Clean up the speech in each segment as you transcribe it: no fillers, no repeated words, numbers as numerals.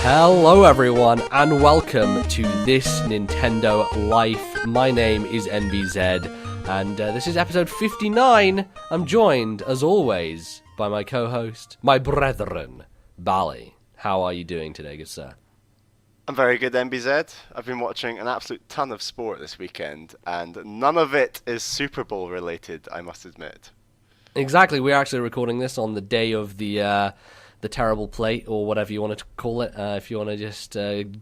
Hello everyone, and welcome to This Nintendo Life. My name is NBZ, and this is episode 59. I'm joined, as always, by my co-host, my brethren, Bally. How are you doing today, good sir? I'm very good, NBZ. I've been watching an absolute ton of sport this weekend, and none of it is Super Bowl related, I must admit. Exactly, we're actually recording this on the day of the terrible plate, or whatever you want to call it. If you want to just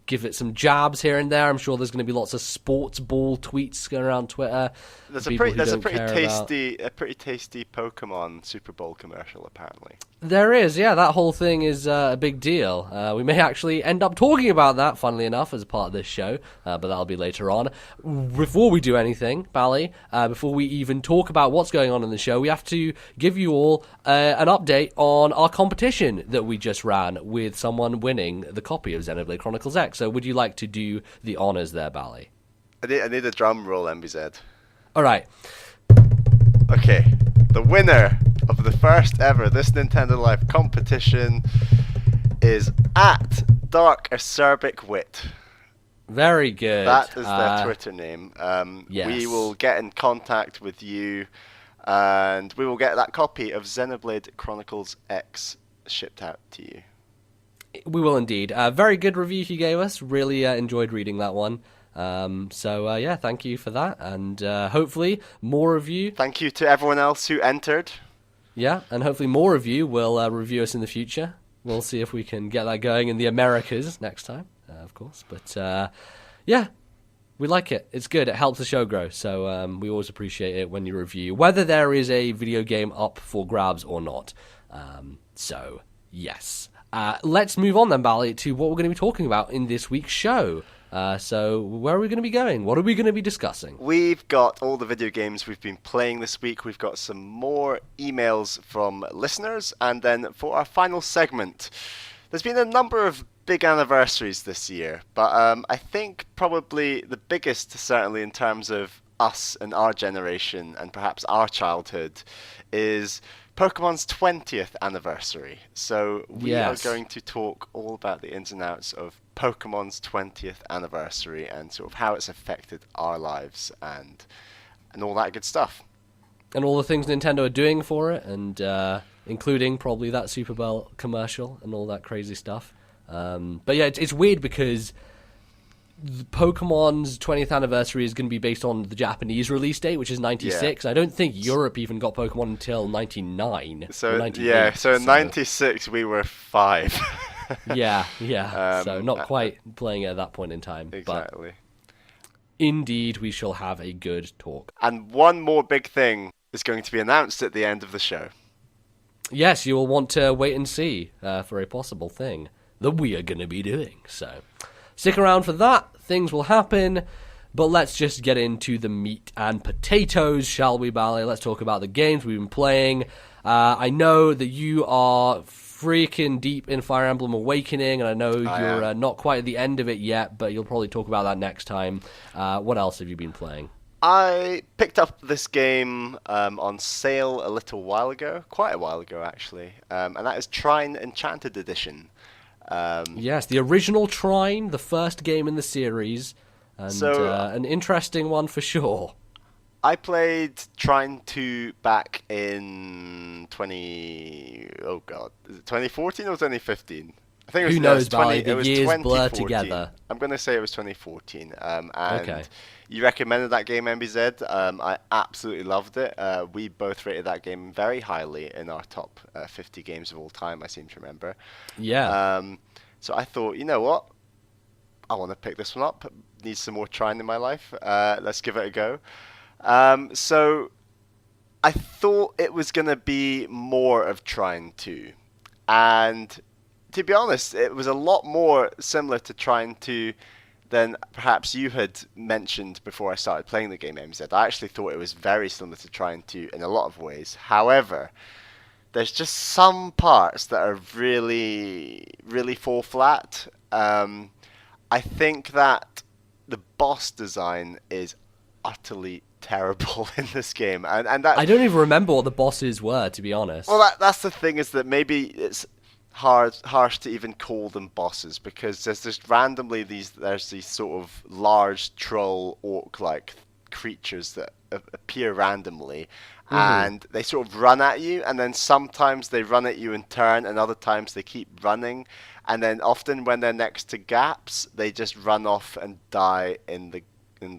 give it some jabs here and there, I'm sure there's going to be lots of sports ball tweets going around Twitter. There's a pretty tasty Pokemon Super Bowl commercial, apparently. There is, yeah. That whole thing is a big deal. We may actually end up talking about that, funnily enough, as a part of this show, but that'll be later on. Before we do anything, Bally, before we even talk about what's going on in the show, we have to give you all an update on our competition that we just ran with someone winning the copy of Xenoblade Chronicles X. So would you like to do the honors there, Bally? I need a drum roll, MBZ. All right. Okay, the winner of the first ever This Nintendo Life competition is at Dark Acerbic Wit. Very good. That is their Twitter name. Yes. We will get in contact with you, and we will get that copy of Xenoblade Chronicles X shipped out to you. We will indeed. Very good review you gave us. Really enjoyed reading that one. So thank you for that, and hopefully more of you. Thank you to everyone else who entered. Yeah, and hopefully more of you will review us in the future. We'll see if we can get that going in the Americas next time, of course. But yeah, we like it. It's good. It helps the show grow. So we always appreciate it when you review, whether there is a video game up for grabs or not. So yes, let's move on then, Bally, to what we're going to be talking about in this week's show. So where are we going to be going? What are we going to be discussing? We've got all the video games we've been playing this week. We've got some more emails from listeners. And then for our final segment, there's been a number of big anniversaries this year. But I think probably the biggest, certainly in terms of us and our generation and perhaps our childhood, is Pokemon's 20th anniversary. So we are going to talk all about the ins and outs of Pokemon's 20th anniversary and sort of how it's affected our lives and all that good stuff. And all the things Nintendo are doing for it, and including probably that Super Bowl commercial and all that crazy stuff. But yeah, it's weird because Pokemon's 20th anniversary is going to be based on the Japanese release date, which is 96. I don't think Europe even got Pokemon until 99. So in 96 we were 5. yeah. So not quite playing it at that point in time. Exactly. But indeed, we shall have a good talk. And one more big thing is going to be announced at the end of the show. Yes, you will want to wait and see for a possible thing that we are going to be doing. So stick around for that. Things will happen. But let's just get into the meat and potatoes, shall we, Bally? Let's talk about the games we've been playing. I know that you are freaking deep in Fire Emblem Awakening, and I know you're not quite at the end of it yet, but you'll probably talk about that next time. What else have you been playing? I picked up this game on sale a little while ago, quite a while ago actually, and that is Trine Enchanted Edition. Yes, the original Trine, the first game in the series, and an interesting one for sure. I played Trine 2 back in 2014 or 2015? I think it was, Who knows, Bally? The years blur together. I'm going to say it was 2014. And you recommended that game, MBZ. I absolutely loved it. We both rated that game very highly in our top 50 games of all time, I seem to remember. Yeah. So I thought, you know what? I want to pick this one up. Need some more Trine in my life. Let's give it a go. So I thought it was going to be more of Trine 2. And to be honest, it was a lot more similar to Trine 2 than perhaps you had mentioned before I started playing the game, MZ. I actually thought it was very similar to Trine 2 in a lot of ways. However, there's just some parts that are really, really fall flat. I think that the boss design is utterly terrible in this game, and that, I don't even remember what the bosses were, to be honest. Well, that's the thing, is that maybe harsh to even call them bosses, because there's these sort of large troll orc like creatures that appear randomly, and they sort of run at you, and then sometimes they run at you in turn, and other times they keep running, and then often when they're next to gaps, they just run off and die in the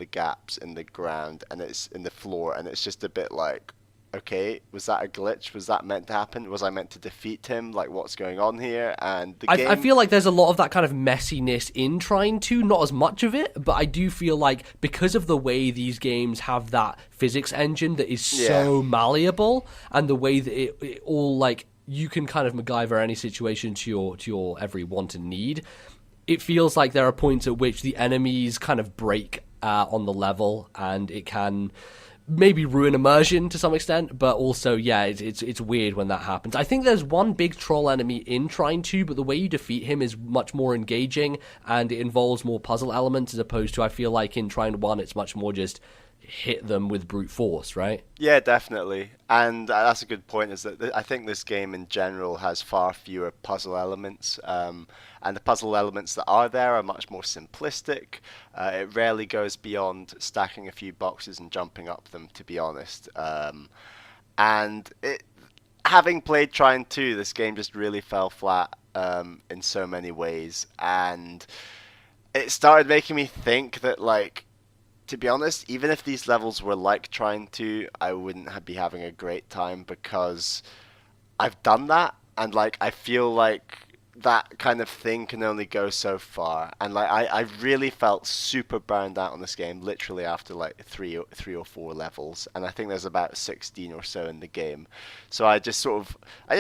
gaps in the ground, and it's in the floor, and it's just a bit like, okay, was that a glitch? Was that meant to happen? Was I meant to defeat him? Like, what's going on here? And the game... I feel like there's a lot of that kind of messiness in trying to, not as much of it, but I do feel like because of the way these games have that physics engine that is so malleable, and the way that it all, like, you can kind of MacGyver any situation to your every want and need, it feels like there are points at which the enemies kind of break on the level, and it can... maybe ruin immersion to some extent, but also, yeah, it's weird when that happens. I think there's one big troll enemy in Trine 2, but the way you defeat him is much more engaging, and it involves more puzzle elements, as opposed to, I feel like in Trine 1, it's much more just hit them with brute force, right? Yeah, definitely. And that's a good point, is that I think this game in general has far fewer puzzle elements, and the puzzle elements that are there are much more simplistic. It rarely goes beyond stacking a few boxes and jumping up them, to be honest. Having played Trine 2, this game just really fell flat in so many ways, and it started making me think that, like, to be honest, even if these levels were like Trine 2, I wouldn't be having a great time, because I've done that, and like I feel like that kind of thing can only go so far, and like I really felt super burned out on this game literally after like three or four levels, and I think there's about 16 or so in the game. So I just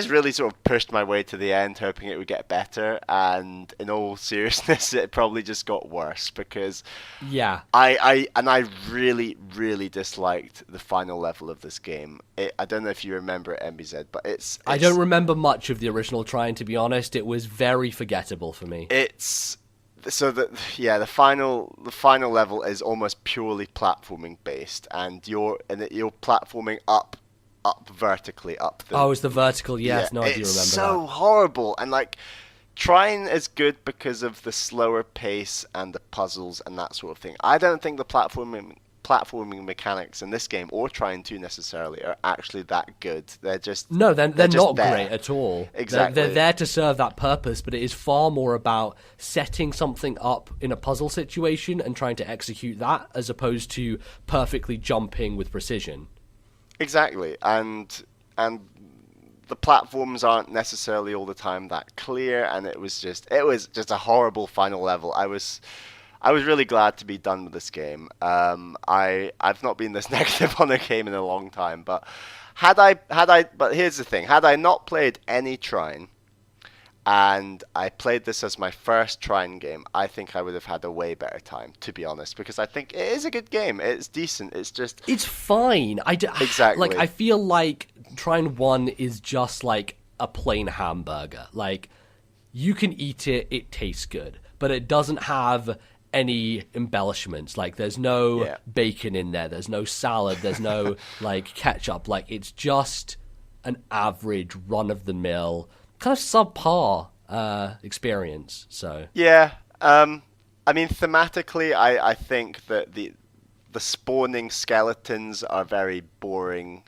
really sort of pushed my way to the end, hoping it would get better, and in all seriousness, it probably just got worse, because I really disliked the final level of this game. I don't know if you remember it, MBZ, but it's I don't remember much of the original Trine, to be honest. It was very forgettable for me. The final level is almost purely platforming based, and you're platforming up vertically up the... Oh, it's the vertical, yes. No, I do remember that. It's so horrible, and like Trine is good because of the slower pace and the puzzles and that sort of thing. I don't think the platforming mechanics in this game, or Trine 2 necessarily, are actually that good. They're just... No, they're just not there. great at all. Exactly. They're there to serve that purpose, but it is far more about setting something up in a puzzle situation and trying to execute that, as opposed to perfectly jumping with precision. Exactly, and the platforms aren't necessarily all the time that clear, and it was just a horrible final level. I was really glad to be done with this game. I've not been this negative on a game in a long time, but but here's the thing: had I not played any Trine, and I played this as my first Trine game, I think I would have had a way better time, to be honest, because I think it is a good game. It's decent. It's fine. Exactly. Like, I feel like Trine 1 is just like a plain hamburger. Like, you can eat it, it tastes good, but it doesn't have any embellishments. Like, there's no bacon in there's no salad, there's no like ketchup. Like, it's just an average run-of-the-mill kind of subpar experience. So I mean, thematically, I think that the spawning skeletons are very boring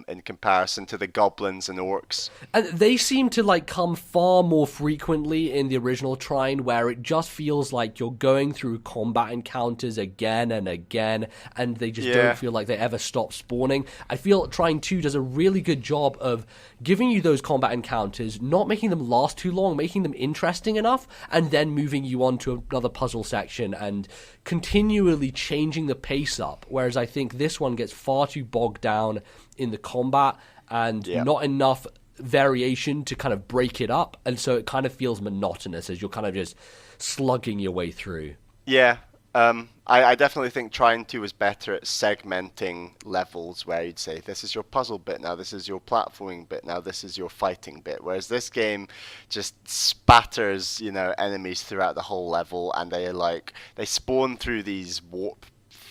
in comparison to the goblins and orcs. And they seem to like come far more frequently in the original Trine, where it just feels like you're going through combat encounters again and again, and they just don't feel like they ever stop spawning. I feel Trine 2 does a really good job of giving you those combat encounters, not making them last too long, making them interesting enough, and then moving you on to another puzzle section and continually changing the pace up. Whereas I think this one gets far too bogged down in the combat and not enough variation to kind of break it up, and so it kind of feels monotonous as you're kind of just slugging your way through. I definitely think Trine 2 was better at segmenting levels, where you'd say, this is your puzzle bit, now this is your platforming bit, now this is your fighting bit, whereas this game just spatters, enemies throughout the whole level, and they spawn through these warp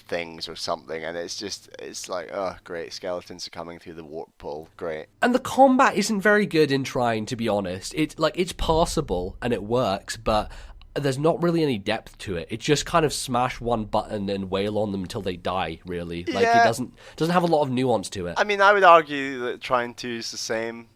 things or something, and it's like, oh great, skeletons are coming through the warp pool, great. And the combat isn't very good in Trine, to be honest. It's passable and it works, but there's not really any depth to it. It's just kind of smash one button and wail on them until they die, really. Like, Yeah. it doesn't have a lot of nuance to it. I mean, I would argue that Trine 2 is the same,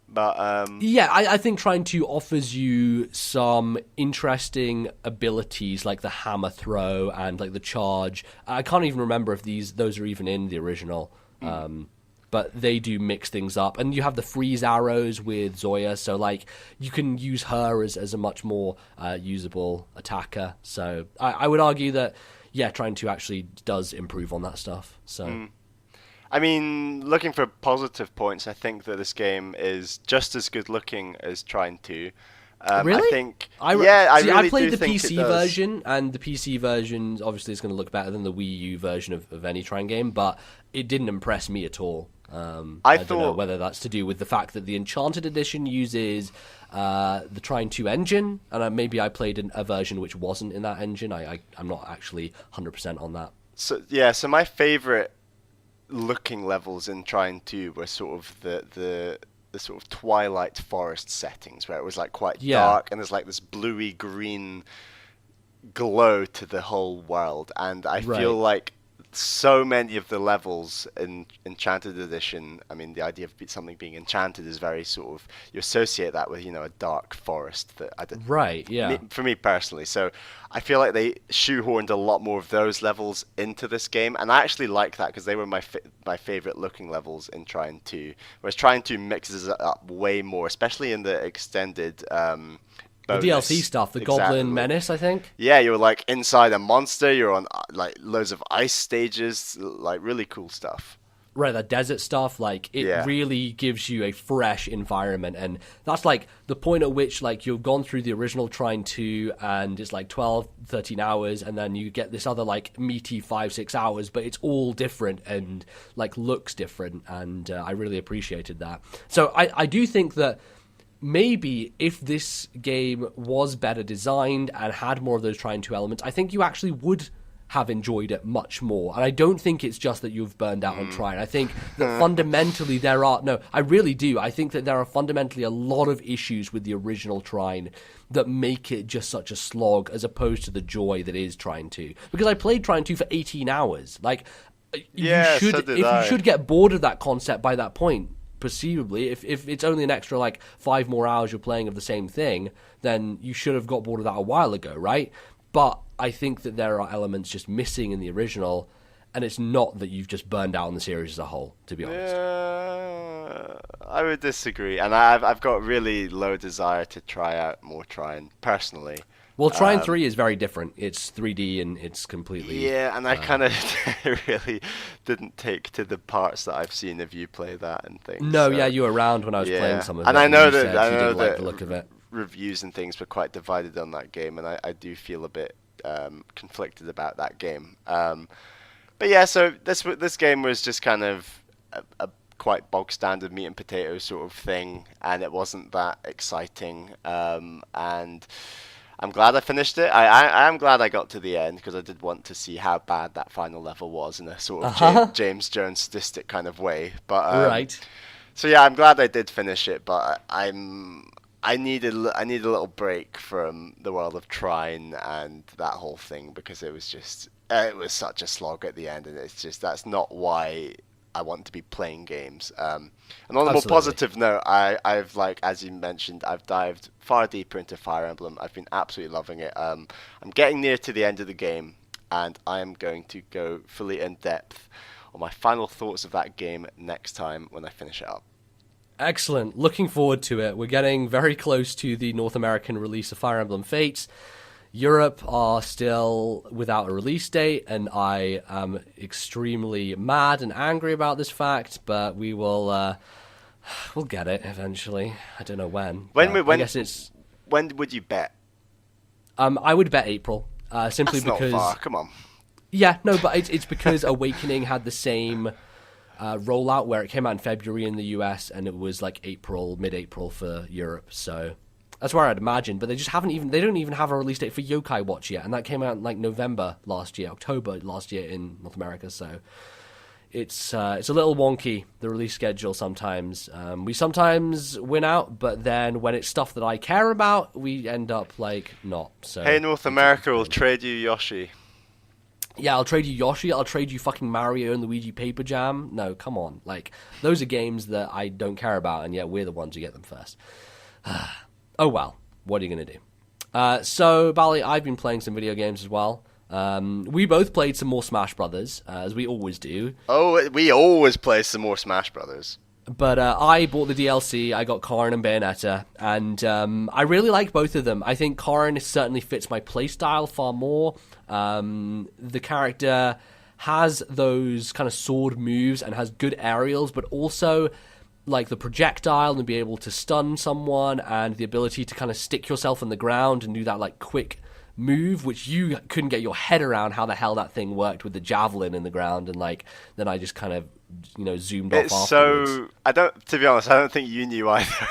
but Yeah, I think Trine 2 offers you some interesting abilities like the hammer throw and like the charge. I can't even remember if those are even in the original. But they do mix things up. And you have the freeze arrows with Zoya, so like you can use her as a much more usable attacker. So I would argue that, yeah, Trine 2 actually does improve on that stuff. So I mean, looking for positive points, I think that this game is just as good looking as Trine 2. Really? I think. I really played do the think PC it does. version, and the PC version obviously is going to look better than the Wii U version of any Trine game, but it didn't impress me at all. I don't know whether that's to do with the fact that the Enchanted Edition uses the Trine 2 engine, and maybe I played a version which wasn't in that engine. I'm not actually 100% on that. So my favorite looking levels in Trine 2 were sort of the sort of Twilight Forest settings, where it was like quite dark, and there's like this bluey green glow to the whole world, and I feel like so many of the levels in Enchanted Edition, I mean, the idea of something being enchanted is very sort of, you associate that with, a dark forest that I did. Right, yeah. For me personally. So I feel like they shoehorned a lot more of those levels into this game, and I actually like that because they were my favorite looking levels in Trine 2, whereas Trine 2 mixes it up way more, especially in the extended the DLC stuff, the Goblin Menace, I think. Yeah, you're like inside a monster, you're on like loads of ice stages, like really cool stuff. Right, that desert stuff, like, it really gives you a fresh environment, and that's like the point at which like you've gone through the original Trine 2 and it's like 12, 13 hours, and then you get this other like meaty 5-6 hours, but it's all different and like looks different, and I really appreciated that. So I do think that maybe if this game was better designed and had more of those Trine 2 elements, I think you actually would have enjoyed it much more. And I don't think it's just that you've burned out on Trine. I think that fundamentally I really do. I think that there are fundamentally a lot of issues with the original Trine that make it just such a slog as opposed to the joy that is Trine 2. Because I played Trine 2 for 18 hours. Like, you should get bored of that concept by that point. Perceivably, if it's only an extra like 5 more hours you're playing of the same thing, then you should have got bored of that a while ago, right? But I think that there are elements just missing in the original, and it's not that you've just burned out on the series as a whole, to be honest. I would disagree, and I've got really low desire to try out more Trine personally. Well, Trine 3 is very different. It's 3D and it's completely... Yeah, and I kind of really didn't take to the parts that I've seen of you play that and things. No, so, you were around when I was playing some of it. And I know that you didn't like the look of it. Reviews and things were quite divided on that game, and I do feel a bit conflicted about that game. But yeah, so this game was just kind of a quite bog standard meat and potatoes sort of thing, and it wasn't that exciting, and I'm glad I finished it. I am glad I got to the end because I did want to see how bad that final level was in a sort of James Jones sadistic kind of way. But right. So yeah, I'm glad I did finish it, but I need a little break from the world of Trine and that whole thing because it was such a slog at the end, and that's not why I want to be playing games. And on a more positive note, I've like, as you mentioned, I've dived far deeper into Fire Emblem. I've been absolutely loving it. I'm getting near to the end of the game, and I am going to go fully in depth on my final thoughts of that game next time when I finish it up. Excellent. Looking forward to it. We're getting very close to the North American release of Fire Emblem Fates. Europe are still without a release date, and I am extremely mad and angry about this fact, but we will we'll get it eventually. I don't know when. I guess it's... When would you bet? I would bet April, simply That's because... not far. Come on. Yeah, no, but it's because Awakening had the same rollout where it came out in February in the US, and it was like mid-April for Europe, so... That's where I'd imagine, but they don't even have a release date for Yokai Watch yet, and that came out in like October last year in North America, so it's a little wonky, the release schedule sometimes. We sometimes win out, but then when it's stuff that I care about, we end up like not. So hey, North America, we'll trade you Yoshi. Yeah, I'll trade you Yoshi, I'll trade you fucking Mario and Luigi Paper Jam. No, come on. Like, those are games that I don't care about, and yet we're the ones who get them first. Oh well, what are you going to do? So, Bally, I've been playing some video games as well. We both played some more Smash Brothers, as we always do. Oh, we always play some more Smash Brothers. But I bought the DLC, I got Corrin and Bayonetta, and I really like both of them. I think Corrin certainly fits my playstyle far more. The character has those kind of sword moves and has good aerials, but also like the projectile and be able to stun someone and the ability to kind of stick yourself in the ground and do that like quick move, which you couldn't get your head around how the hell that thing worked with the javelin in the ground, and like then I just kind of zoomed off afterwards. To be honest, I don't think you knew either.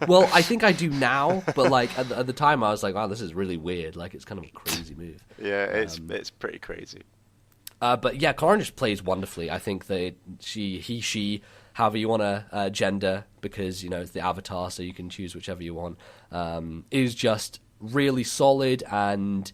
Well, I think I do now, but like at the time I was like, wow, this is really weird. Like it's kind of a crazy move. Yeah, it's pretty crazy. But yeah, Corrin just plays wonderfully. I think that she, however you want to gender, because it's the avatar, so you can choose whichever you want, is just really solid. And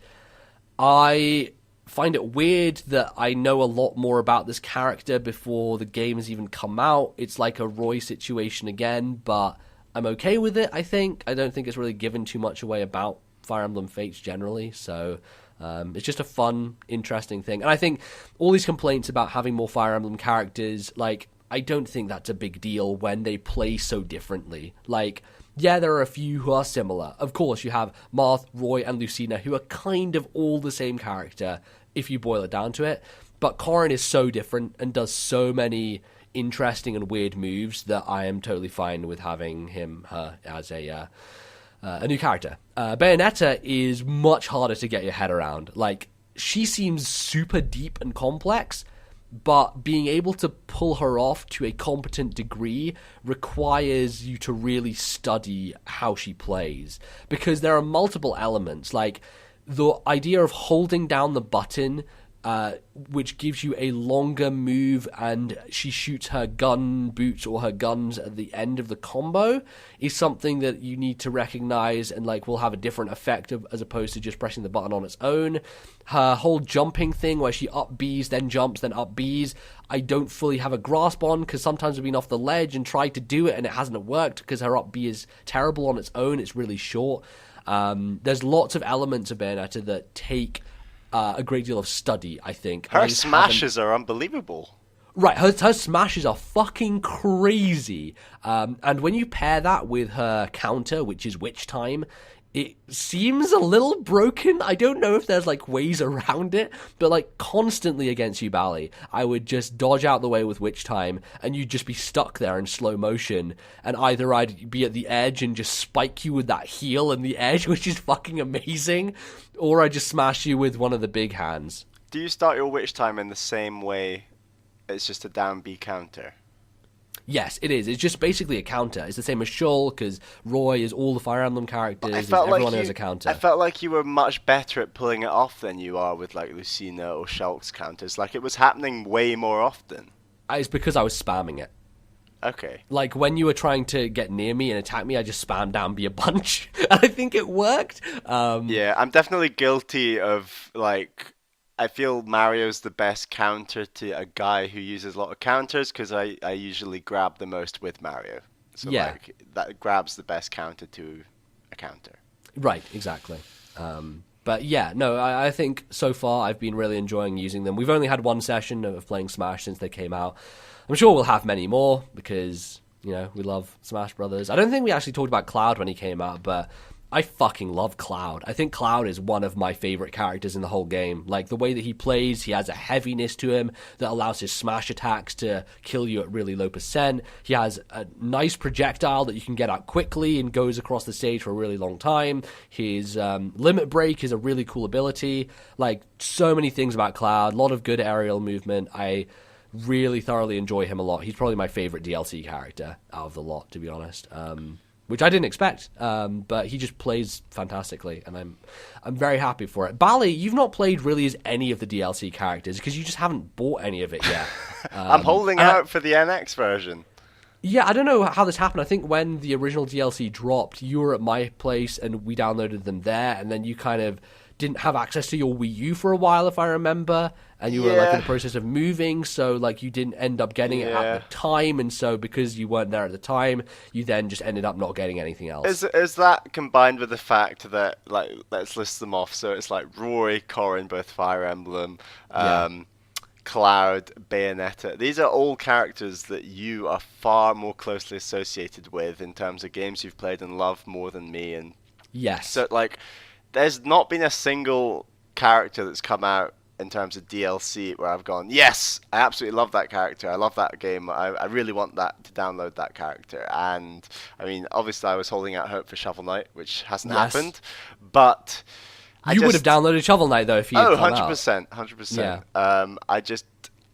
I find it weird that I know a lot more about this character before the game has even come out. It's like a Roy situation again, but I'm okay with it, I think. I don't think it's really given too much away about Fire Emblem Fates generally, so it's just a fun, interesting thing. And I think all these complaints about having more Fire Emblem characters, like, I don't think that's a big deal when they play so differently. Like, yeah, there are a few who are similar. Of course, you have Marth, Roy, and Lucina, who are kind of all the same character, if you boil it down to it. But Corrin is so different and does so many interesting and weird moves that I am totally fine with having her as a new character. Bayonetta is much harder to get your head around. Like, she seems super deep and complex, but being able to pull her off to a competent degree requires you to really study how she plays, because there are multiple elements. Like, the idea of holding down the button, which gives you a longer move, and she shoots her gun boots or her guns at the end of the combo, is something that you need to recognize and like will have a different effect as opposed to just pressing the button on its own. Her whole jumping thing where she up Bs, then jumps, then up Bs, I don't fully have a grasp on, because sometimes I've been off the ledge and tried to do it and it hasn't worked because her up B is terrible on its own. It's really short. There's lots of elements of Bayonetta that take a great deal of study, I think. Her smashes are unbelievable. Right, her smashes are fucking crazy. And when you pair that with her counter, which is Witch Time, it seems a little broken. I don't know if there's like ways around it, but like constantly against you, Bally, I would just dodge out the way with Witch Time and you'd just be stuck there in slow motion, and either I'd be at the edge and just spike you with that heel in the edge, which is fucking amazing, or I'd just smash you with one of the big hands. Do you start your Witch Time in the same way? It's just a down B counter. Yes, it is. It's just basically a counter. It's the same as Shul, because Roy is all the Fire Emblem characters. Everyone has a counter. I felt like you were much better at pulling it off than you are with like Lucina or Shulk's counters. Like, it was happening way more often. It's because I was spamming it. Okay. Like, when you were trying to get near me and attack me, I just spammed down B a bunch. And I think it worked. Yeah, I'm definitely guilty of, like, I feel Mario's the best counter to a guy who uses a lot of counters, because I usually grab the most with Mario. So yeah, like, that grabs the best counter to a counter. Right, exactly. But yeah, no, I think so far I've been really enjoying using them. We've only had one session of playing Smash since they came out. I'm sure we'll have many more, because, we love Smash Brothers. I don't think we actually talked about Cloud when he came out, but I fucking love Cloud. I think Cloud is one of my favorite characters in the whole game. Like, the way that he plays, he has a heaviness to him that allows his smash attacks to kill you at really low %. He has a nice projectile that you can get out quickly and goes across the stage for a really long time. His limit break is a really cool ability. Like, so many things about Cloud. A lot of good aerial movement. I really thoroughly enjoy him a lot. He's probably my favorite DLC character out of the lot, to be honest. which I didn't expect. But he just plays fantastically, and I'm very happy for it. Bally, you've not played really as any of the DLC characters because you just haven't bought any of it yet. I'm holding out for the NX version. Yeah, I don't know how this happened. I think when the original DLC dropped, you were at my place and we downloaded them there, and then you kind of didn't have access to your Wii U for a while, if I remember, and you were like in the process of moving, so like you didn't end up getting it at the time, and so because you weren't there at the time, you then just ended up not getting anything else. Is that combined with the fact that, like, let's list them off, so it's like Rory, Corrin, both Fire Emblem, Cloud, Bayonetta. These are all characters that you are far more closely associated with in terms of games you've played and loved more than me. And yes, so like, there's not been a single character that's come out in terms of DLC where I've gone, yes, I absolutely love that character. I love that game. I really want that to download that character. And I mean, obviously, I was holding out hope for Shovel Knight, which hasn't happened, but. You would have downloaded Shovel Knight, though, if you had 100%, 100%. Yeah.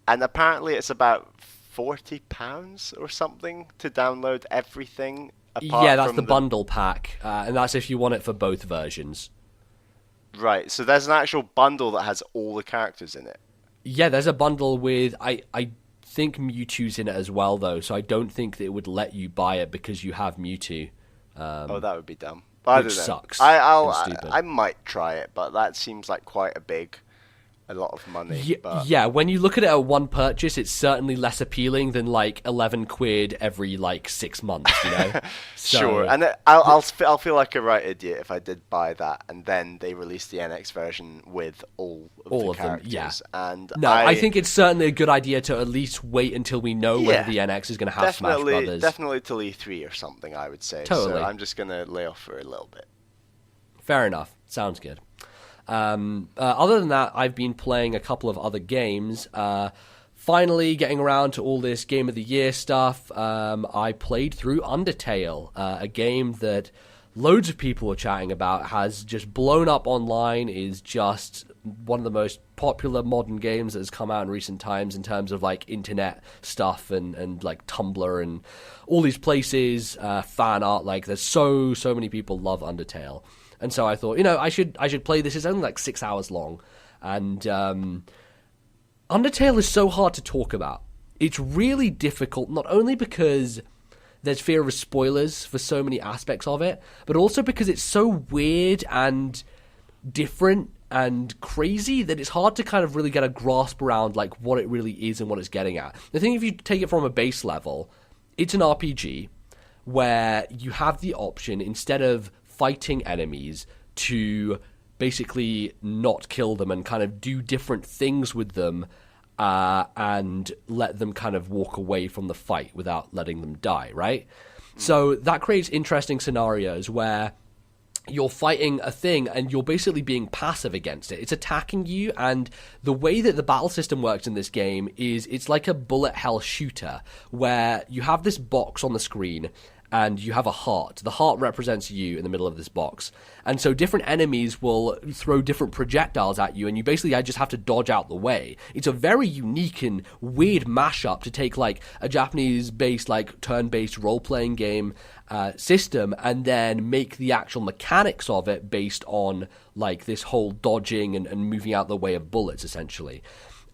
And apparently it's about £40 or something to download everything apart that's from the bundle pack, and that's if you want it for both versions. Right, so there's an actual bundle that has all the characters in it. Yeah, there's a bundle with, I think Mewtwo's in it as well, though, so I don't think that it would let you buy it because you have Mewtwo. That would be dumb. I Which don't know. sucks. I might try it, but that seems like quite a lot of money. Yeah, when you look at it at one purchase, it's certainly less appealing than like 11 quid every like 6 months, you know? Sure, and I'll feel like a right idiot if I did buy that, and then they release the NX version with all of the characters. Them, yeah. And I think it's certainly a good idea to at least wait until we know whether the NX is going to have Smash Brothers. Definitely till E3 or something, I would say. Totally. So I'm just going to lay off for a little bit. Fair enough. Sounds good. Other than that, I've been playing a couple of other games. Finally getting around to all this Game of the Year stuff. I played through Undertale, a game that loads of people are chatting about, has just blown up online, is just one of the most popular modern games that has come out in recent times in terms of like internet stuff and like Tumblr and all these places, fan art. Like there's so many people love Undertale. And so I thought, I should play this. It's only like 6 hours long. And Undertale is so hard to talk about. It's really difficult, not only because there's fear of spoilers for so many aspects of it, but also because it's so weird and different and crazy that it's hard to kind of really get a grasp around like what it really is and what it's getting at. The thing, if you take it from a base level, it's an RPG where you have the option, instead of fighting enemies, to basically not kill them and kind of do different things with them and let them kind of walk away from the fight without letting them die, right? So that creates interesting scenarios where you're fighting a thing and you're basically being passive against it. It's attacking you, and the way that the battle system works in this game is it's like a bullet hell shooter where you have this box on the screen and you have a heart. The heart represents you in the middle of this box. And so different enemies will throw different projectiles at you, and you basically just have to dodge out the way. It's a very unique and weird mashup to take like a Japanese-based, like turn-based role-playing game system and then make the actual mechanics of it based on like this whole dodging and moving out the way of bullets, essentially.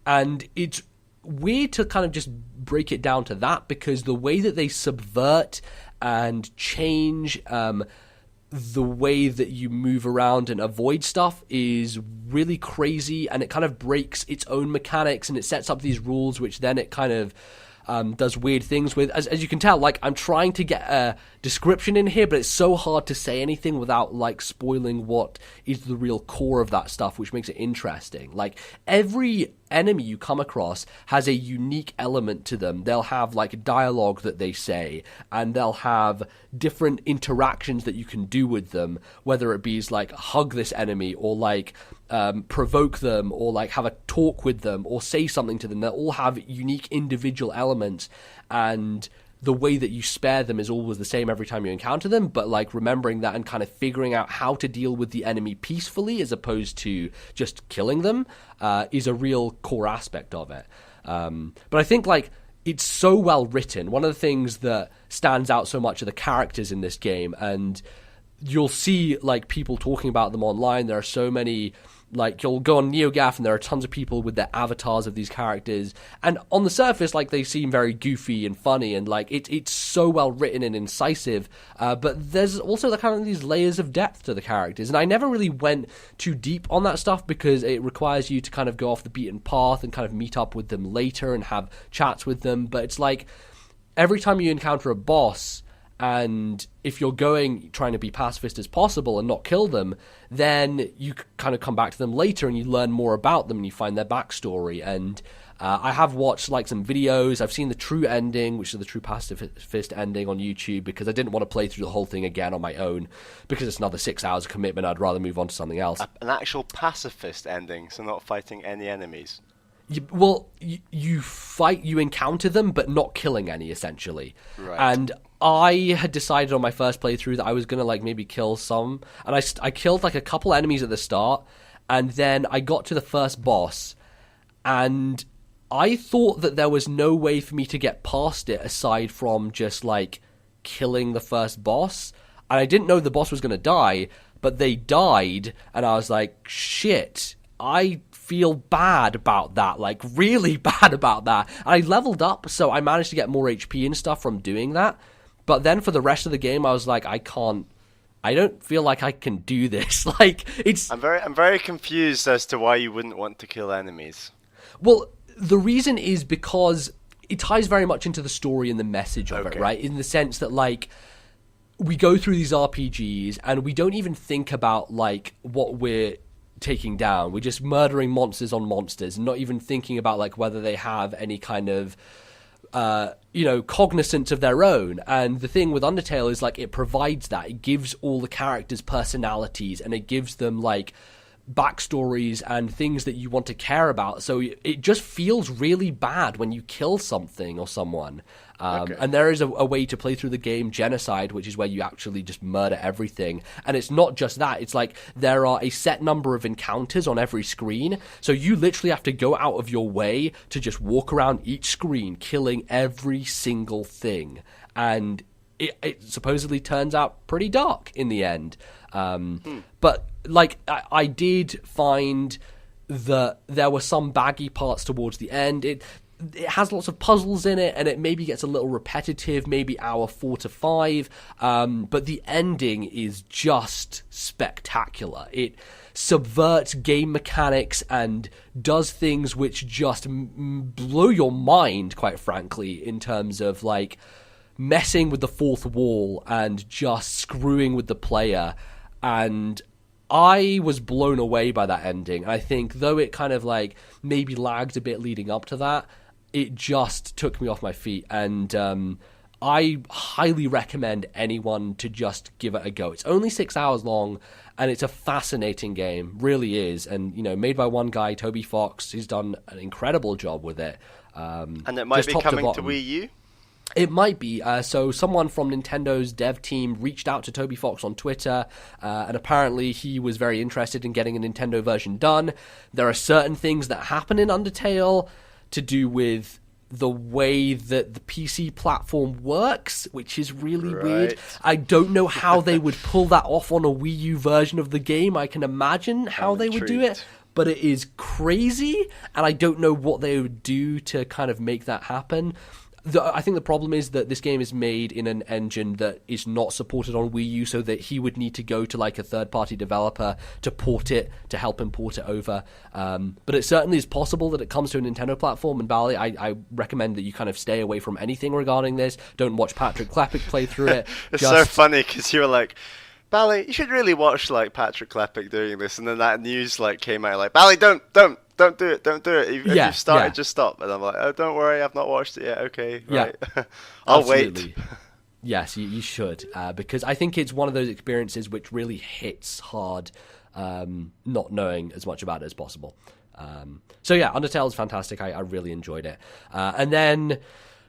And it's weird to kind of just break it down to that, because the way that they subvert and change the way that you move around and avoid stuff is really crazy, and it kind of breaks its own mechanics, and it sets up these rules which then it kind of does weird things with. As you can tell, like, I'm trying to get a description in here, but it's so hard to say anything without like spoiling what is the real core of that stuff, which makes it interesting. Like, every enemy you come across has a unique element to them. They'll have like dialogue that they say, and they'll have different interactions that you can do with them, whether it be like hug this enemy or like provoke them or like have a talk with them or say something to them. They'll all have unique individual elements, and the way that you spare them is always the same every time you encounter them, but like remembering that and kind of figuring out how to deal with the enemy peacefully as opposed to just killing them is a real core aspect of it. But I think like it's so well written. One of the things that stands out so much are the characters in this game, and you'll see like people talking about them online. There are so many, like you'll go on NeoGAF and there are tons of people with their avatars of these characters, and on the surface like they seem very goofy and funny, and like it's so well written and incisive, but there's also the kind of these layers of depth to the characters, and I never really went too deep on that stuff because it requires you to kind of go off the beaten path and kind of meet up with them later and have chats with them. But it's like every time you encounter a boss, and if you're trying to be pacifist as possible and not kill them, then you kind of come back to them later and you learn more about them and you find their backstory. And I have watched like some videos. I've seen the true ending, which is the true pacifist ending on YouTube, because I didn't want to play through the whole thing again on my own because it's another 6 hours of commitment. I'd rather move on to something else. An actual pacifist ending, so not fighting any enemies. You fight, you encounter them, but not killing any, essentially. Right. And I had decided on my first playthrough that I was going to like maybe kill some, and I killed like a couple enemies at the start, and then I got to the first boss, and I thought that there was no way for me to get past it aside from just like killing the first boss, and I didn't know the boss was going to die, but they died, and I was like, shit, I feel bad about that, like really bad about that. I leveled up, so I managed to get more HP and stuff from doing that. But then for the rest of the game, I was like, I don't feel like I can do this. Like it's. I'm very confused as to why you wouldn't want to kill enemies. Well, the reason is because it ties very much into the story and the message of it, right? In the sense that like we go through these RPGs and we don't even think about like what we're taking down. We're just murdering monsters on monsters, not even thinking about like whether they have any kind of cognizance of their own. And the thing with Undertale is like it provides that. It gives all the characters personalities, and it gives them like backstories and things that you want to care about. So it just feels really bad when you kill something or someone. And there is a way to play through the game, Genocide, which is where you actually just murder everything. And it's not just that. It's like there are a set number of encounters on every screen. So you literally have to go out of your way to just walk around each screen, killing every single thing. And it supposedly turns out pretty dark in the end. But like I did find that there were some baggy parts towards the end. It has lots of puzzles in it, and it maybe gets a little repetitive, maybe hour 4 to 5. But the ending is just spectacular. It subverts game mechanics and does things which just blow your mind, quite frankly, in terms of like messing with the fourth wall and just screwing with the player. And I was blown away by that ending. I think though it kind of like maybe lagged a bit leading up to that, it just took me off my feet. And I highly recommend anyone to just give it a go. It's only 6 hours long, and it's a fascinating game, really is. And made by one guy, Toby Fox, who's done an incredible job with it. And it might be coming to Wii U? It might be. So someone from Nintendo's dev team reached out to Toby Fox on Twitter, and apparently he was very interested in getting a Nintendo version done. There are certain things that happen in Undertale to do with the way that the PC platform works, which is really weird. I don't know how they would pull that off on a Wii U version of the game. I can imagine how they would do it, but it is crazy, and I don't know what they would do to kind of make that happen. I think the problem is that this game is made in an engine that is not supported on Wii U, so that he would need to go to like a third-party developer to port it, to help him port it over. But it certainly is possible that it comes to a Nintendo platform, and Bally, I recommend that you kind of stay away from anything regarding this. Don't watch Patrick Klepek play through it. It's so funny because you were like, Bally, you should really watch like Patrick Klepek doing this, and then that news like came out like, Bally, don't do it. If you've started, just stop. And I'm like, oh, don't worry, I've not watched it yet. Okay, right. I'll wait. Yes, you should, because I think it's one of those experiences which really hits hard, not knowing as much about it as possible. So yeah, Undertale is fantastic. I really enjoyed it. And then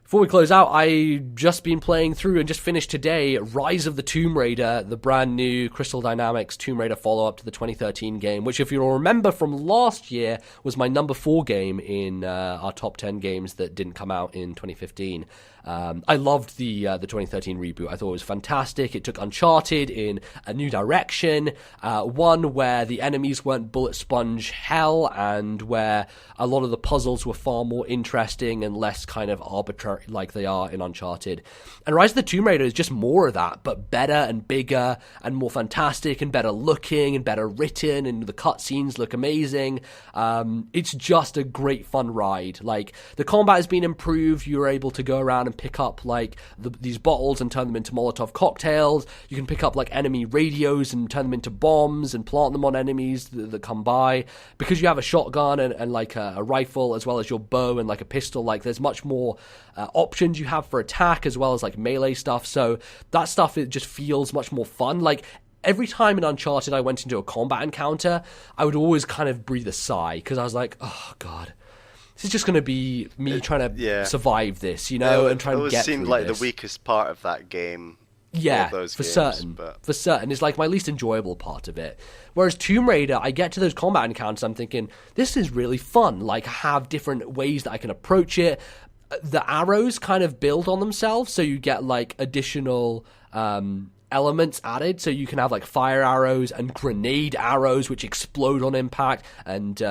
Before we close out, I just been playing through and just finished today Rise of the Tomb Raider, the brand new Crystal Dynamics Tomb Raider follow-up to the 2013 game, which, if you'll remember from last year, was my number 4 game in our top 10 games that didn't come out in 2015. I loved the 2013 reboot. I thought it was fantastic. It took Uncharted in a new direction, one where the enemies weren't bullet sponge hell, and where a lot of the puzzles were far more interesting and less kind of arbitrary like they are in Uncharted. And Rise of the Tomb Raider is just more of that, but better and bigger and more fantastic and better looking and better written, and the cutscenes look amazing. It's just a great fun ride. Like, the combat has been improved. You're able to go around and pick up like these bottles and turn them into Molotov cocktails. You can pick up like enemy radios and turn them into bombs and plant them on enemies that come by. Because you have a shotgun and like a rifle, as well as your bow and like a pistol, like there's much more options you have for attack, as well as like melee stuff. So that stuff, it just feels much more fun. Like, every time in Uncharted I went into a combat encounter, I would always kind of breathe a sigh, because I was like, oh god, this is just going to be me trying to survive this, you know, and try and get through this. It always seemed like the weakest part of that game. Yeah, those for games, certain. But... For certain. It's like my least enjoyable part of it. Whereas Tomb Raider, I get to those combat encounters, I'm thinking, this is really fun. Like, I have different ways that I can approach it. The arrows kind of build on themselves, so you get like additional elements added. So you can have like fire arrows and grenade arrows, which explode on impact, and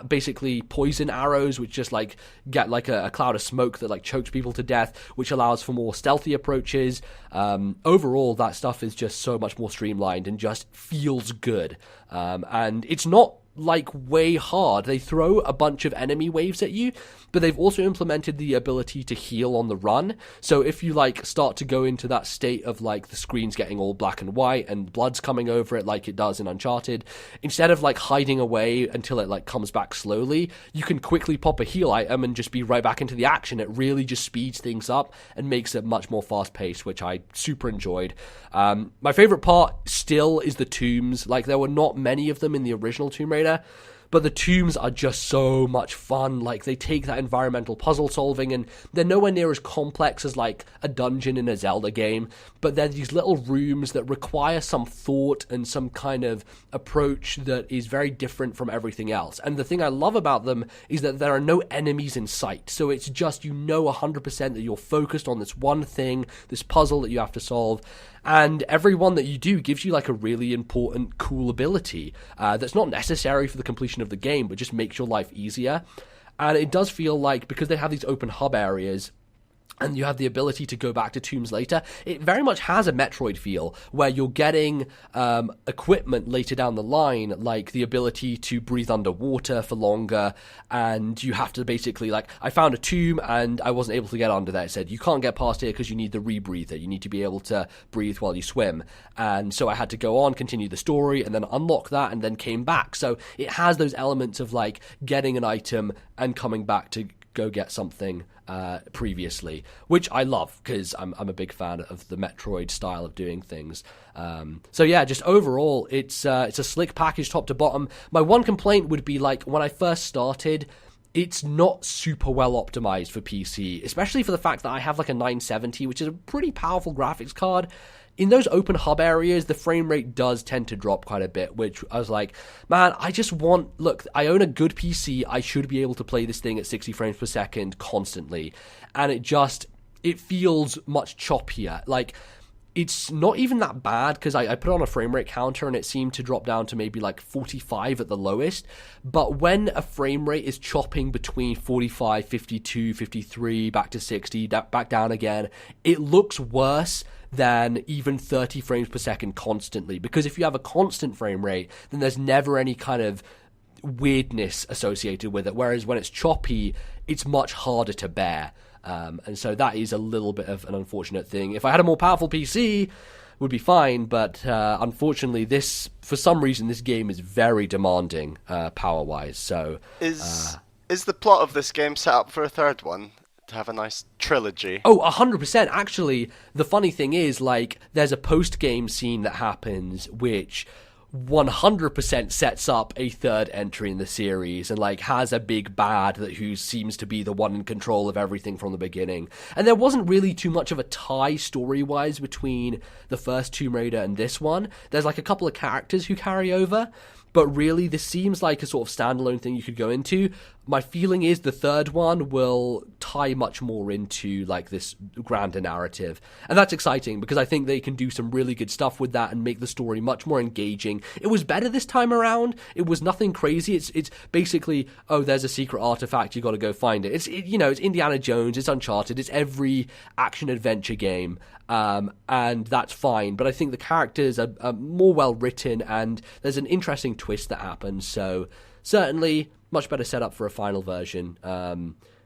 basically poison arrows, which just like get like a cloud of smoke that like chokes people to death, which allows for more stealthy approaches. Overall, that stuff is just so much more streamlined and just feels good. And it's not like way hard. They throw a bunch of enemy waves at you, but they've also implemented the ability to heal on the run. So if you like start to go into that state of like the screen's getting all black and white and blood's coming over it like it does in Uncharted, instead of like hiding away until it like comes back slowly, you can quickly pop a heal item and just be right back into the action. It really just speeds things up and makes it much more fast paced, which I super enjoyed. My favorite part still is the tombs. Like, there were not many of them in the original Tomb Raider, but the tombs are just so much fun. Like, they take that environmental puzzle solving, and they're nowhere near as complex as like a dungeon in a Zelda game, but they're these little rooms that require some thought and some kind of approach that is very different from everything else. And the thing I love about them is that there are no enemies in sight, so it's just, you know, 100% that you're focused on this one thing, this puzzle that you have to solve. And every one that you do gives you like a really important, cool ability that's not necessary for the completion of the game, but just makes your life easier. And it does feel like, because they have these open hub areas, and you have the ability to go back to tombs later, it very much has a Metroid feel, where you're getting equipment later down the line, like the ability to breathe underwater for longer, and you have to basically, like, I found a tomb and I wasn't able to get under there. It said, you can't get past here because you need the rebreather. You need to be able to breathe while you swim. And so I had to go on, continue the story, and then unlock that, and then came back. So it has those elements of, like, getting an item and coming back to go get something previously, which I love, because I'm a big fan of the Metroid style of doing things. So yeah, just overall, it's a slick package top to bottom. My one complaint would be, like, when I first started, it's not super well optimized for PC, especially for the fact that I have like a 970, which is a pretty powerful graphics card. In those open hub areas, the frame rate does tend to drop quite a bit, which I was like, man, look, I own a good PC, I should be able to play this thing at 60 frames per second constantly, and it feels much choppier. Like, it's not even that bad, because I put on a frame rate counter and it seemed to drop down to maybe like 45 at the lowest, but when a frame rate is chopping between 45, 52, 53, back to 60, back down again, it looks worse than even 30 frames per second constantly, because if you have a constant frame rate, then there's never any kind of weirdness associated with it, whereas when it's choppy, it's much harder to bear. And so that is a little bit of an unfortunate thing. If I had a more powerful PC, it would be fine, but unfortunately, for some reason, this game is very demanding power-wise. So is the plot of this game set up for a third one? To have a nice trilogy? Oh, 100%. Actually, the funny thing is, like, there's a post-game scene that happens, which 100% sets up a third entry in the series and like has a big bad who seems to be the one in control of everything from the beginning. And there wasn't really too much of a tie story-wise between the first Tomb Raider and this one. There's like a couple of characters who carry over, but really this seems like a sort of standalone thing you could go into. My feeling is the third one will tie much more into like this grander narrative. And that's exciting because I think they can do some really good stuff with that and make the story much more engaging. It was better this time around. It was nothing crazy. It's basically, oh, there's a secret artifact, you got to go find it. It's Indiana Jones, it's Uncharted, it's every action adventure game. And that's fine. But I think the characters are more well written and there's an interesting twist that happens. So certainly much better setup for a final version.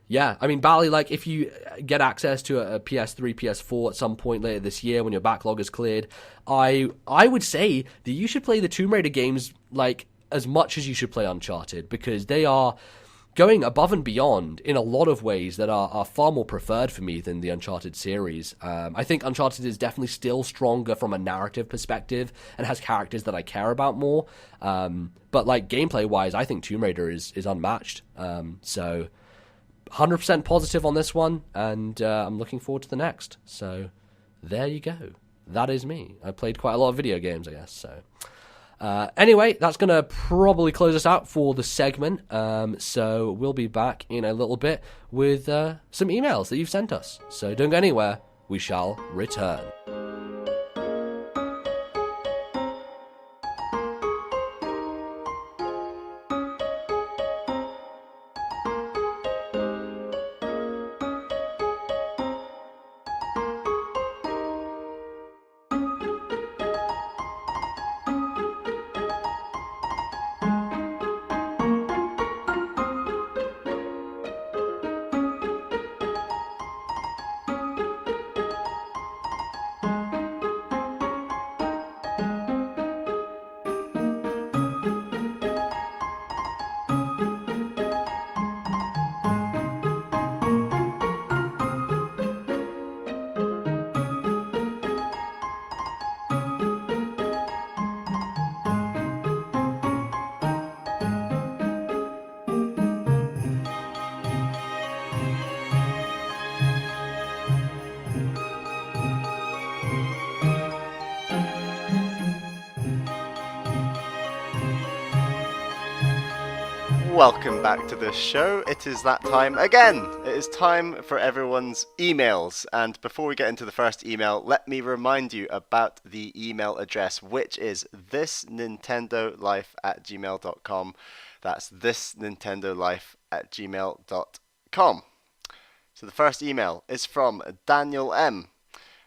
Yeah, I mean, Bally, like, if you get access to a PS3, PS4 at some point later this year when your backlog is cleared, I would say that you should play the Tomb Raider games, like, as much as you should play Uncharted, because they are going above and beyond in a lot of ways that are far more preferred for me than the Uncharted series. I think Uncharted is definitely still stronger from a narrative perspective and has characters that I care about more. But like gameplay-wise, I think Tomb Raider is unmatched. So 100% positive on this one, and I'm looking forward to the next. So there you go. That is me. I played quite a lot of video games, I guess, so... Anyway, that's going to probably close us out for the segment. So we'll be back in a little bit with some emails that you've sent us. So don't go anywhere. We shall return. Welcome back to the show. It is that time again. It is time for everyone's emails. And before we get into the first email, let me remind you about the email address, which is thisnintendolife@gmail.com. That's thisnintendolife@gmail.com. So the first email is from Daniel M.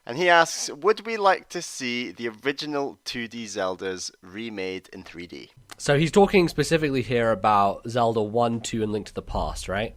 And he asks, would we like to see the original 2D Zeldas remade in 3D? So he's talking specifically here about Zelda 1, 2, and Link to the Past, right?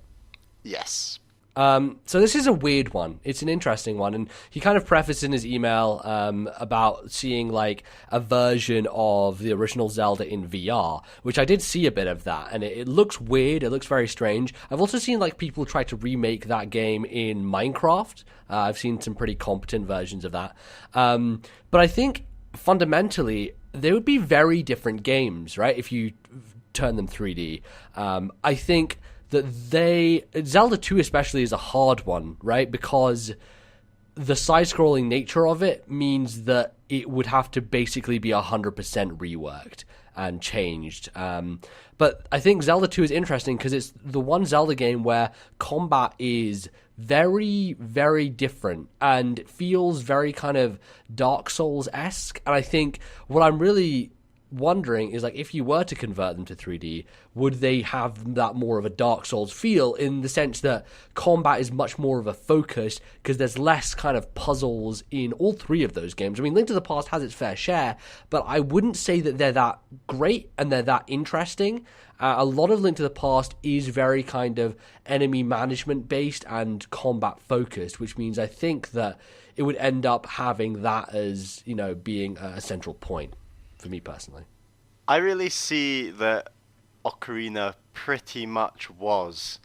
Yes. So this is a weird one. It's an interesting one. And he kind of prefaced in his email about seeing like a version of the original Zelda in VR, which I did see a bit of that. And it looks weird. It looks very strange. I've also seen like people try to remake that game in Minecraft. I've seen some pretty competent versions of that. But I think fundamentally they would be very different games, right? If you turn them 3D. I think that Zelda 2 especially is a hard one, right? Because the side-scrolling nature of it means that it would have to basically be 100% reworked and changed. But I think Zelda 2 is interesting because it's the one Zelda game where combat is very, very different and feels very kind of Dark Souls-esque. And I think what I'm really wondering is, like, if you were to convert them to 3D, would they have that more of a Dark Souls feel, in the sense that combat is much more of a focus because there's less kind of puzzles in all three of those games. I mean, Link to the Past has its fair share, but I wouldn't say that they're that great and they're that interesting. A lot of Link to the Past is very kind of enemy management based and combat focused, which means I think that it would end up having that as, you know, being a central point for me personally. I really see that Ocarina pretty much was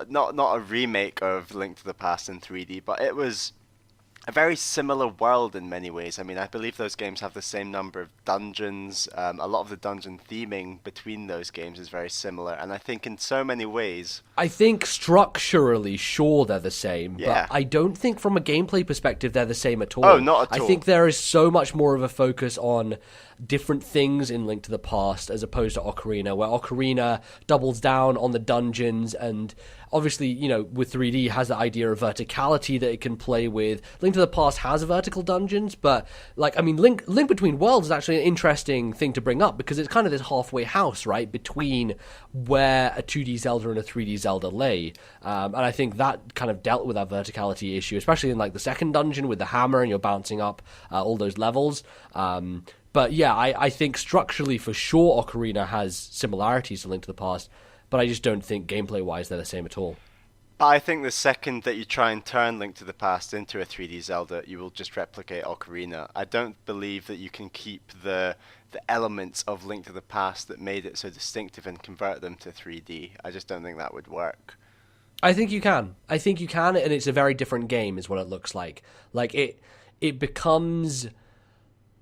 not a remake of Link to the Past in 3D, but it was a very similar world in many ways. I mean, I believe those games have the same number of dungeons. A lot of the dungeon theming between those games is very similar, and I think in so many ways, I think structurally, sure, they're the same, Yeah. but I don't think from a gameplay perspective they're the same at all. Oh, not at I all. think there is so much more of a focus on different things in Link to the Past as opposed to Ocarina, where Ocarina doubles down on the dungeons and obviously, you know, with 3D has the idea of verticality that it can play with. Link to the Past has vertical dungeons, but like, I mean, Link Between Worlds is actually an interesting thing to bring up because it's kind of this halfway house, right, between where a 2D Zelda and a 3D Zelda lay. And I think that kind of dealt with that verticality issue, especially in like the second dungeon with the hammer and you're bouncing up all those levels. But yeah, I think structurally for sure Ocarina has similarities to Link to the Past, but I just don't think gameplay-wise they're the same at all. but I think the second that you try and turn Link to the Past into a 3D Zelda, you will just replicate Ocarina. I don't believe that you can keep the elements of Link to the Past that made it so distinctive and convert them to 3D. I just don't think that would work. I think you can. I think you can, and it's a very different game is what it looks like. Like, it becomes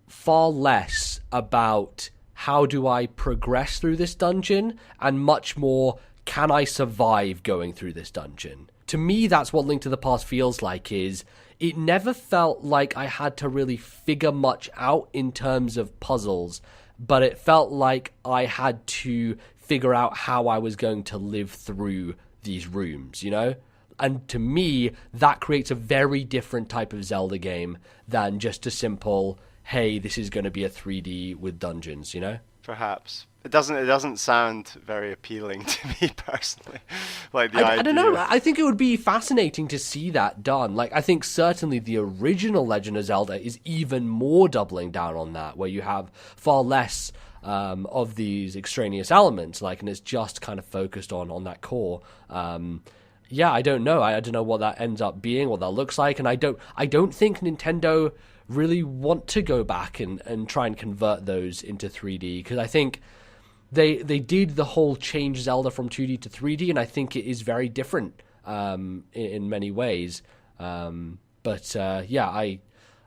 far less about how do I progress through this dungeon and much more can I survive going through this dungeon. To me, that's what Link to the Past feels like. Is it never felt like I had to really figure much out in terms of puzzles, but it felt like I had to figure out how I was going to live through these rooms, you know? And to me, that creates a very different type of Zelda game than just a simple, hey, this is going to be a 3D with dungeons, you know? Perhaps. It doesn't sound very appealing to me personally. Like the idea. I don't know. I think it would be fascinating to see that done. Like, I think certainly the original Legend of Zelda is even more doubling down on that, where you have far less of these extraneous elements, like, and it's just kind of focused on that core. Yeah, I don't know. I don't know what that ends up being, what that looks like, and I don't think Nintendo really want to go back and try and convert those into 3D, because I think they did the whole change Zelda from 2D to 3D, and I think it is very different in many ways. Yeah,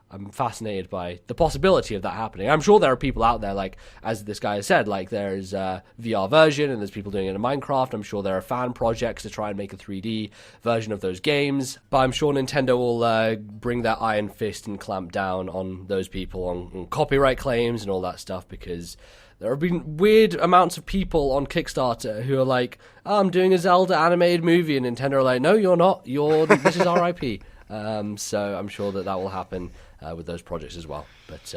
I'm fascinated by the possibility of that happening. I'm sure there are people out there, like, as this guy has said, like, there's a VR version and there's people doing it in Minecraft. I'm sure there are fan projects to try and make a 3D version of those games. But I'm sure Nintendo will bring their iron fist and clamp down on those people on copyright claims and all that stuff, because there have been weird amounts of people on Kickstarter who are like, oh, I'm doing a Zelda animated movie, and Nintendo are like, no, you're not. This is our IP. So I'm sure that will happen with those projects as well. But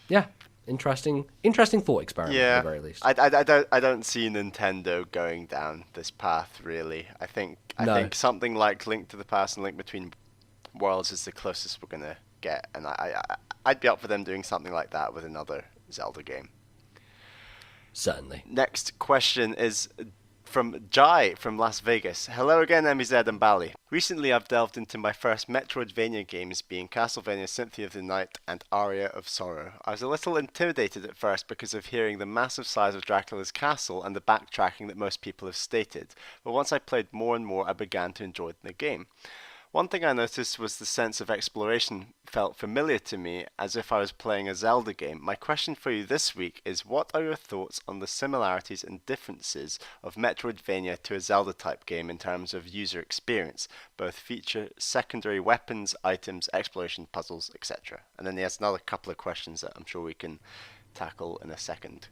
yeah, interesting thought experiment at the very least. I don't see Nintendo going down this path really. I think something like Link to the Past and Link Between Worlds is the closest we're gonna get, and I'd be up for them doing something like that with another Zelda game. Certainly. Next question is from Jai from Las Vegas. Hello again, MBZ and Bally. Recently I've delved into my first Metroidvania games, being Castlevania Symphony of the Night and Aria of Sorrow. I was a little intimidated at first because of hearing the massive size of Dracula's castle and the backtracking that most people have stated, but once I played more and more I began to enjoy the game. One thing I noticed was the sense of exploration felt familiar to me, as if I was playing a Zelda game. My question for you this week is, what are your thoughts on the similarities and differences of Metroidvania to a Zelda-type game in terms of user experience? Both feature, secondary weapons, items, exploration, puzzles, etc. And then he has another couple of questions that I'm sure we can tackle in a second.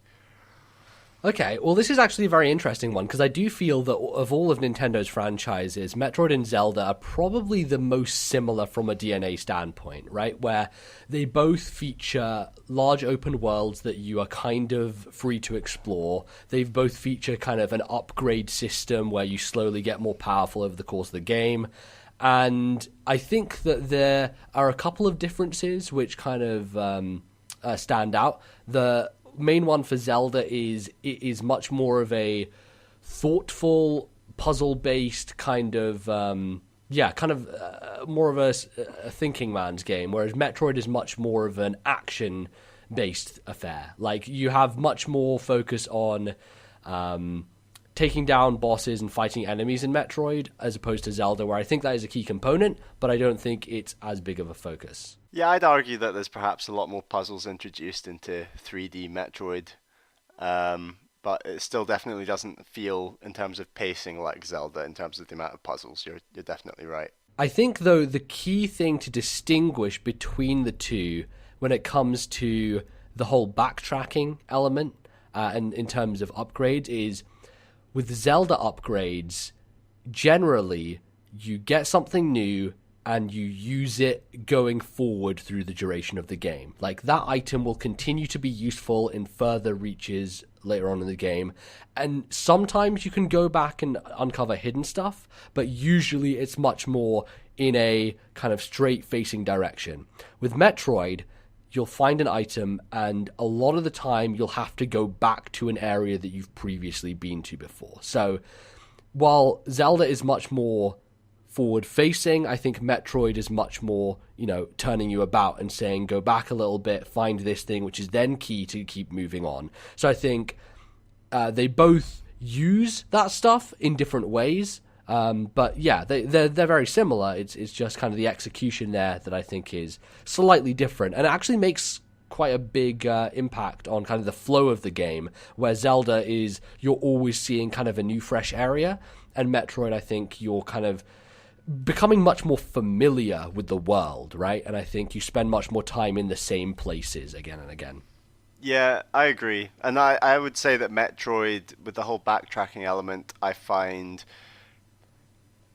Okay, well, this is actually a very interesting one, because I do feel that of all of Nintendo's franchises, Metroid and Zelda are probably the most similar from a DNA standpoint, right? Where they both feature large open worlds that you are kind of free to explore. They both feature kind of an upgrade system where you slowly get more powerful over the course of the game. And I think that there are a couple of differences which kind of stand out. The main one for Zelda is it is much more of a thoughtful, puzzle-based kind of, more of a thinking man's game, whereas Metroid is much more of an action-based affair. Like, you have much more focus on taking down bosses and fighting enemies in Metroid, as opposed to Zelda, where I think that is a key component, but I don't think it's as big of a focus. Yeah, I'd argue that there's perhaps a lot more puzzles introduced into 3D Metroid, but it still definitely doesn't feel, in terms of pacing, like Zelda, in terms of the amount of puzzles. You're definitely right. I think, though, the key thing to distinguish between the two when it comes to the whole backtracking element and in terms of upgrades is, with Zelda upgrades, generally you get something new and you use it going forward through the duration of the game. Like, that item will continue to be useful in further reaches later on in the game. And sometimes you can go back and uncover hidden stuff, but usually it's much more in a kind of straight-facing direction. With Metroid, you'll find an item, and a lot of the time you'll have to go back to an area that you've previously been to before. So while Zelda is much more forward-facing, I think Metroid is much more, turning you about and saying, go back a little bit, find this thing, which is then key to keep moving on. So I think they both use that stuff in different ways, but yeah, they're very similar. It's just kind of the execution there that I think is slightly different, and it actually makes quite a big impact on kind of the flow of the game, where Zelda is, you're always seeing kind of a new, fresh area, and Metroid, I think you're kind of becoming much more familiar with the world, right? And I think you spend much more time in the same places again and again. Yeah, I agree. And I would say that Metroid, with the whole backtracking element, I find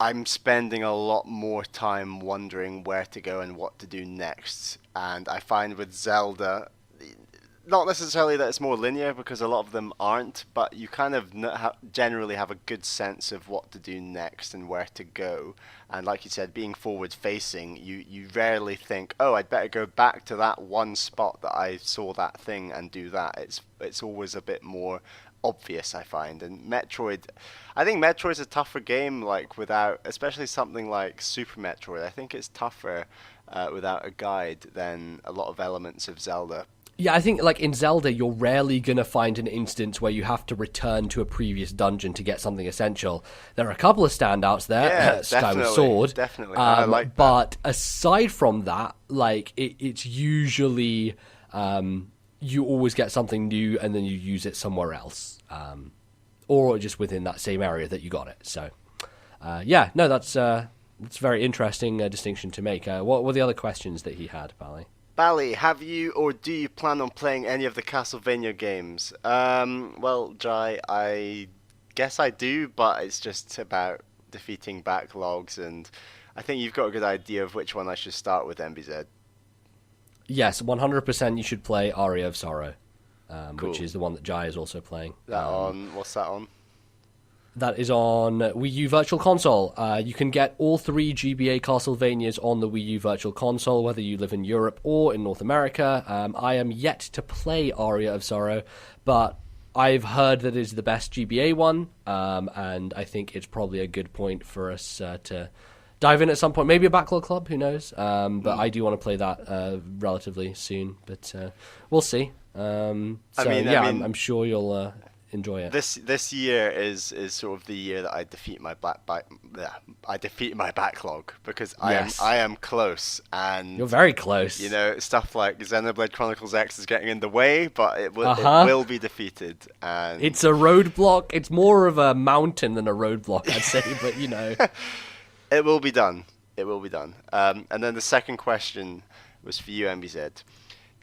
I'm spending a lot more time wondering where to go and what to do next. And I find with Zelda, not necessarily that it's more linear, because a lot of them aren't, but you kind of generally have a good sense of what to do next and where to go. And like you said, being forward-facing, you rarely think, oh, I'd better go back to that one spot that I saw that thing and do that. It's always a bit more obvious, I find. And I think Metroid's a tougher game, like, without, especially something like Super Metroid. I think it's tougher without a guide than a lot of elements of Zelda. Yeah, I think, like, in Zelda, you're rarely going to find an instance where you have to return to a previous dungeon to get something essential. There are a couple of standouts there. Yeah, Skyward Sword. Definitely. I like that. But aside from that, like, it's usually you always get something new and then you use it somewhere else. Or just within that same area that you got it. So, that's a very interesting distinction to make. What were the other questions that he had, Bally? Bally, have you or do you plan on playing any of the Castlevania games? Well, Jai, I guess I do, but it's just about defeating backlogs, and I think you've got a good idea of which one I should start with, MBZ. Yes, 100% you should play Aria of Sorrow, Cool. which is the one that Jai is also playing. What's that on? That is on Wii U Virtual Console. You can get all 3 GBA Castlevanias on the Wii U Virtual Console, whether you live in Europe or in North America. I am yet to play Aria of Sorrow, but I've heard that it is the best GBA one, and I think it's probably a good point for us to dive in at some point. Maybe a Backlog Club, who knows? But I do want to play that relatively soon, but we'll see. I'm sure you'll enjoy it. This year is sort of the year that I defeat my backlog, because I am close, and you're very close. Stuff like Xenoblade Chronicles X is getting in the way, but it will be defeated. And it's a roadblock. It's more of a mountain than a roadblock, I'd say. But it will be done. It will be done. And then the second question was for you, MBZ.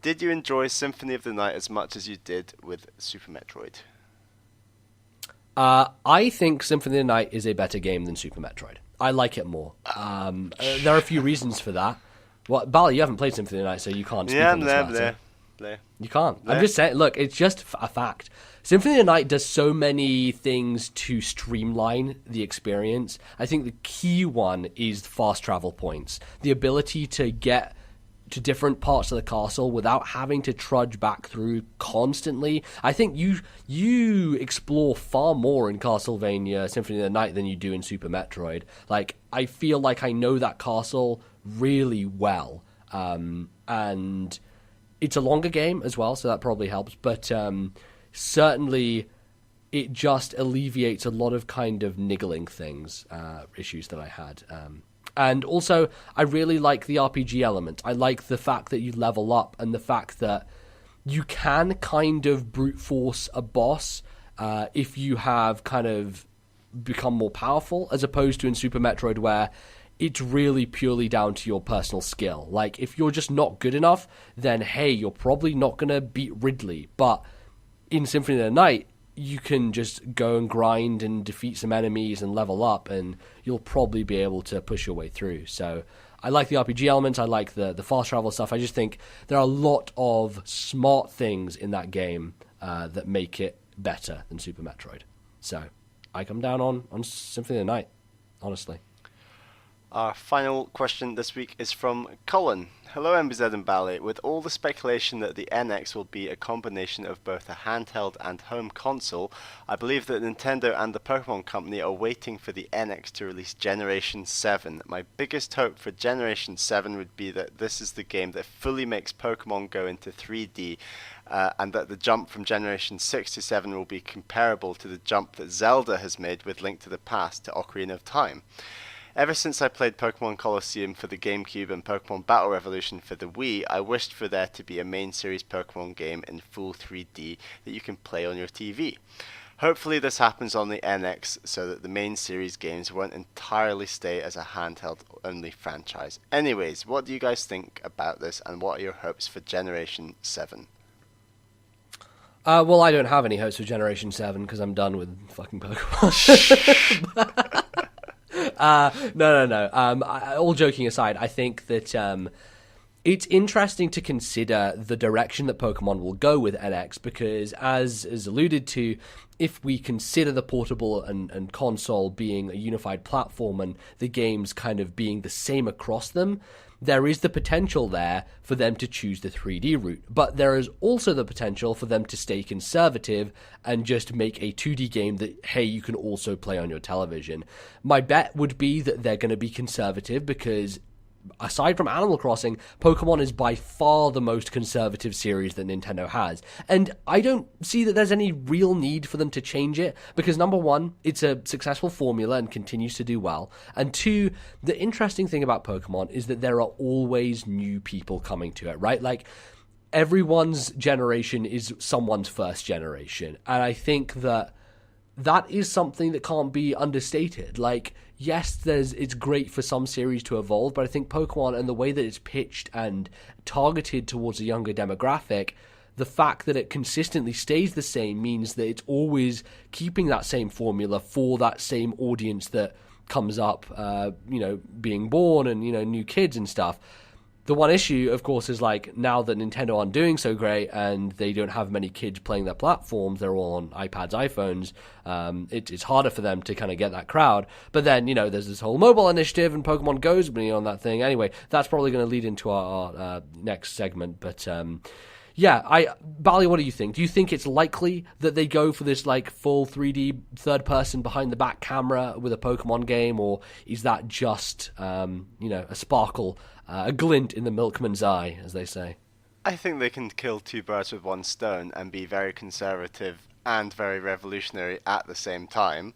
Did you enjoy Symphony of the Night as much as you did with Super Metroid? I think Symphony of the Night is a better game than Super Metroid. I like it more. There are a few reasons for that. Well, Bali, you haven't played Symphony of the Night, so you can't speak on this matter. You can't. I'm just saying, look, it's just a fact. Symphony of the Night does so many things to streamline the experience. I think the key one is fast travel points. The ability to get to different parts of the castle without having to trudge back through constantly. I think you explore far more in Castlevania Symphony of the Night than you do in Super Metroid. Like, I feel like I know that castle really well. And it's a longer game as well, so that probably helps. But certainly it just alleviates a lot of kind of niggling things, issues that I had. And also, I really like the RPG element. I like the fact that you level up and the fact that you can kind of brute force a boss if you have kind of become more powerful, as opposed to in Super Metroid where it's really purely down to your personal skill. Like, if you're just not good enough, then hey, you're probably not going to beat Ridley. But in Symphony of the Night, you can just go and grind and defeat some enemies and level up, and you'll probably be able to push your way through. So I like the RPG elements. I like the fast travel stuff. I just think there are a lot of smart things in that game that make it better than Super Metroid. So I come down on Symphony of the Night, honestly. Our final question this week is from Colin. Hello MBZ and Bally. With all the speculation that the NX will be a combination of both a handheld and home console, I believe that Nintendo and the Pokemon Company are waiting for the NX to release Generation 7. My biggest hope for Generation 7 would be that this is the game that fully makes Pokemon go into 3D, and that the jump from Generation 6 to 7 will be comparable to the jump that Zelda has made with Link to the Past to Ocarina of Time. Ever since I played Pokemon Colosseum for the GameCube and Pokemon Battle Revolution for the Wii, I wished for there to be a main series Pokemon game in full 3D that you can play on your TV. Hopefully this happens on the NX so that the main series games won't entirely stay as a handheld-only franchise. Anyways, what do you guys think about this, and what are your hopes for Generation 7? Well, I don't have any hopes for Generation 7 because I'm done with fucking Pokemon. No. All joking aside, I think that it's interesting to consider the direction that Pokemon will go with NX, because as is alluded to, if we consider the portable and console being a unified platform and the games kind of being the same across them, there is the potential there for them to choose the 3D route. But there is also the potential for them to stay conservative and just make a 2D game that, hey, you can also play on your television. My bet would be that they're going to be conservative because, aside from Animal Crossing, Pokemon is by far the most conservative series that Nintendo has. And I don't see that there's any real need for them to change it, because number one, it's a successful formula and continues to do well. And two, the interesting thing about Pokemon is that there are always new people coming to it, right? Like, everyone's generation is someone's first generation. And I think that is something that can't be understated. Like, yes, it's great for some series to evolve, but I think Pokemon and the way that it's pitched and targeted towards a younger demographic, the fact that it consistently stays the same means that it's always keeping that same formula for that same audience that comes up, being born and, new kids and stuff. The one issue, of course, is like, now that Nintendo aren't doing so great and they don't have many kids playing their platforms, they're all on iPads, iPhones, it's harder for them to kind of get that crowd. But then, there's this whole mobile initiative and Pokemon Go's been on that thing. Anyway, that's probably going to lead into our next segment. But Bally, what do you think? Do you think it's likely that they go for this like full 3D third-person behind-the-back camera with a Pokemon game, or is that just a sparkle, a glint in the milkman's eye, as they say? I think they can kill two birds with one stone and be very conservative and very revolutionary at the same time,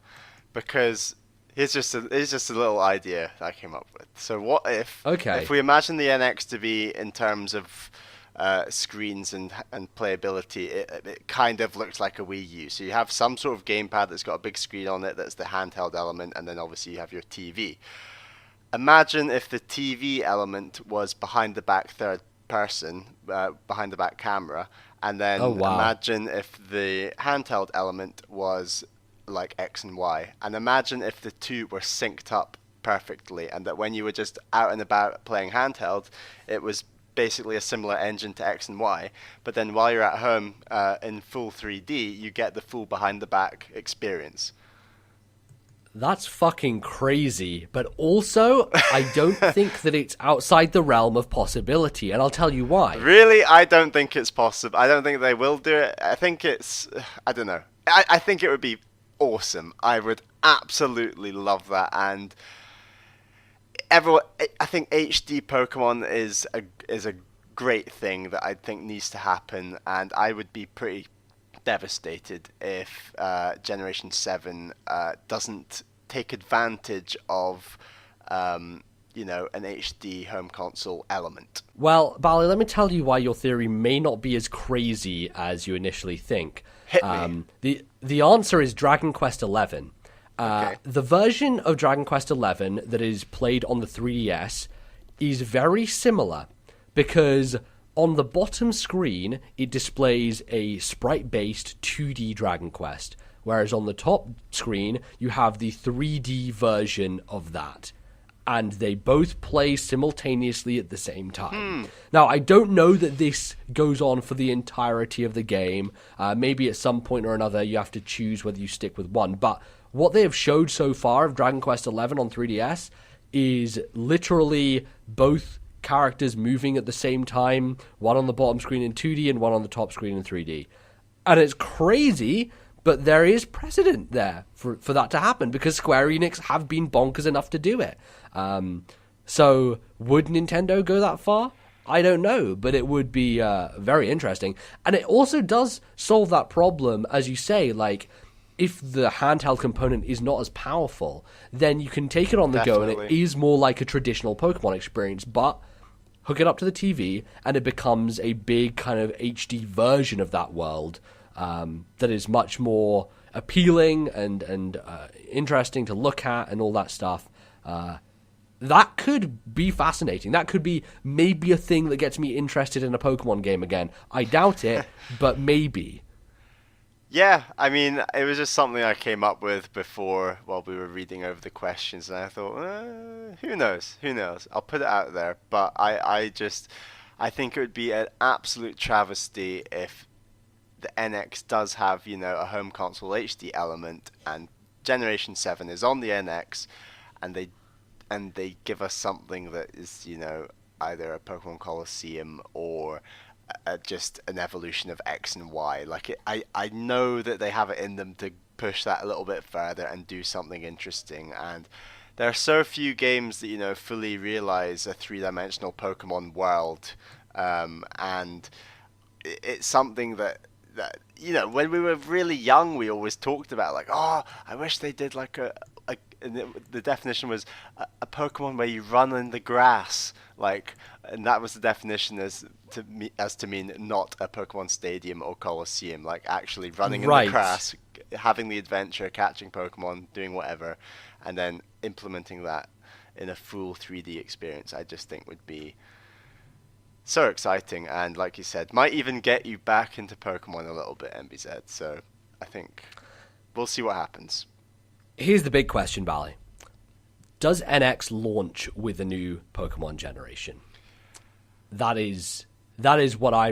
because here's just a little idea that I came up with. So what if we imagine the NX to be, in terms of screens and playability, it kind of looks like a Wii U. So you have some sort of gamepad that's got a big screen on it, that's the handheld element, and then obviously you have your TV. Imagine if the TV element was behind the back third person, behind the back camera, and then imagine if the handheld element was like X and Y, and imagine if the two were synced up perfectly, and that when you were just out and about playing handheld, it was basically a similar engine to X and Y, but then while you're at home in full 3D, you get the full behind the back experience. That's fucking crazy, but also I don't think that it's outside the realm of possibility, and I'll tell you why. Really? I don't think it's possible. I don't think they will do it. I think I don't know. I think it would be awesome. I would absolutely love that, and I think HD Pokemon is a great thing that I think needs to happen, and I would be pretty devastated if Generation 7 doesn't take advantage of, an HD home console element. Well, Bali, let me tell you why your theory may not be as crazy as you initially think. Hit me. The answer is Dragon Quest XI. Okay. The version of Dragon Quest XI that is played on the 3DS is very similar because on the bottom screen it displays a sprite-based 2D Dragon Quest, whereas on the top screen you have the 3D version of that. And they both play simultaneously at the same time. Now, I don't know that this goes on for the entirety of the game. Maybe at some point or another you have to choose whether you stick with one. But what they have showed so far of Dragon Quest XI on 3DS is literally both characters moving at the same time, one on the bottom screen in 2D and one on the top screen in 3D. And it's crazy, but there is precedent there for that to happen because Square Enix have been bonkers enough to do it. So would Nintendo go that far? I don't know, but it would be very interesting. And it also does solve that problem, as you say, like, if the handheld component is not as powerful, then you can take it on the go and it is more like a traditional Pokemon experience, but hook it up to the TV and it becomes a big kind of HD version of that world that is much more appealing and interesting to look at and all that stuff. That could be fascinating. That could be maybe a thing that gets me interested in a Pokemon game again. I doubt it, but maybe. Yeah, I mean, it was just something I came up with before while we were reading over the questions, and I thought, who knows? I'll put it out there, but I think it would be an absolute travesty if the NX does have, a home console HD element, and Generation 7 is on the NX, and they give us something that is, either a Pokemon Colosseum or just an evolution of X and Y. Like, I know that they have it in them to push that a little bit further and do something interesting. And there are so few games that, fully realize a three-dimensional Pokemon world. And it's something that, when we were really young, we always talked about, like, oh, I wish they did like the definition was a Pokemon where you run in the grass, and that was the definition as to mean not a Pokemon Stadium or Colosseum, like actually running in the grass, having the adventure, catching Pokemon, doing whatever, and then implementing that in a full 3D experience. I just think would be so exciting, and like you said, might even get you back into Pokemon a little bit, MBZ. So I think we'll see what happens. Here's the big question, Bali. Does NX launch with a new Pokemon generation? That is what I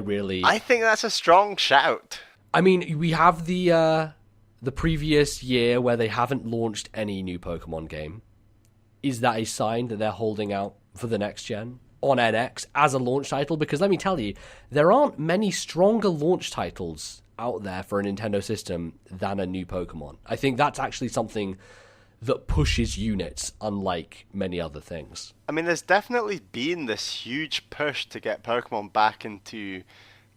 think that's a strong shout. I mean, we have the previous year where they haven't launched any new Pokemon game. Is that a sign that they're holding out for the next gen on NX as a launch title? Because let me tell you, there aren't many stronger launch titles out there for a Nintendo system than a new Pokemon. I think that's actually something that pushes units, unlike many other things. I mean, there's definitely been this huge push to get Pokemon back into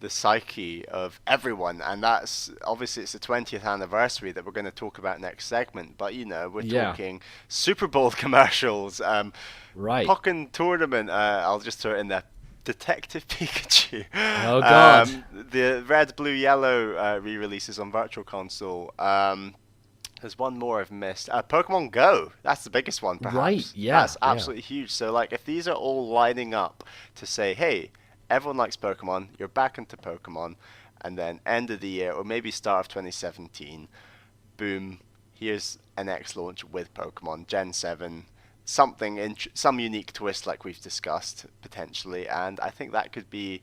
the psyche of everyone, and that's obviously it's the 20th anniversary that we're going to talk about next segment, but we're talking Super Bowl commercials, Pokken Tournament, I'll just throw it in there, Detective Pikachu. Oh god. The Red, Blue, Yellow re-releases on Virtual Console. There's one more I've missed. Pokemon Go. That's the biggest one, perhaps. Right, yeah. That's absolutely huge. So, if these are all lining up to say, hey, everyone likes Pokemon, you're back into Pokemon, and then end of the year, or maybe start of 2017, boom, here's an X launch with Pokemon, Gen 7, some unique twist like we've discussed, potentially, and I think that could be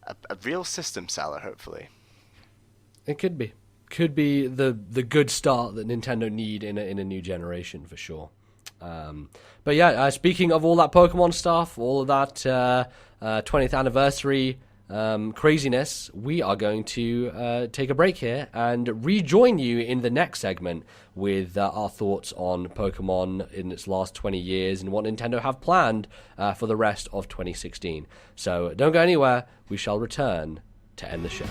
a real system seller, hopefully. It could be. Could be the good start that Nintendo need in a new generation, for sure. But yeah, speaking of all that Pokemon stuff, all of that 20th anniversary craziness, we are going to take a break here and rejoin you in the next segment with our thoughts on Pokemon in its last 20 years and what Nintendo have planned for the rest of 2016. So don't go anywhere. We shall return to end the show.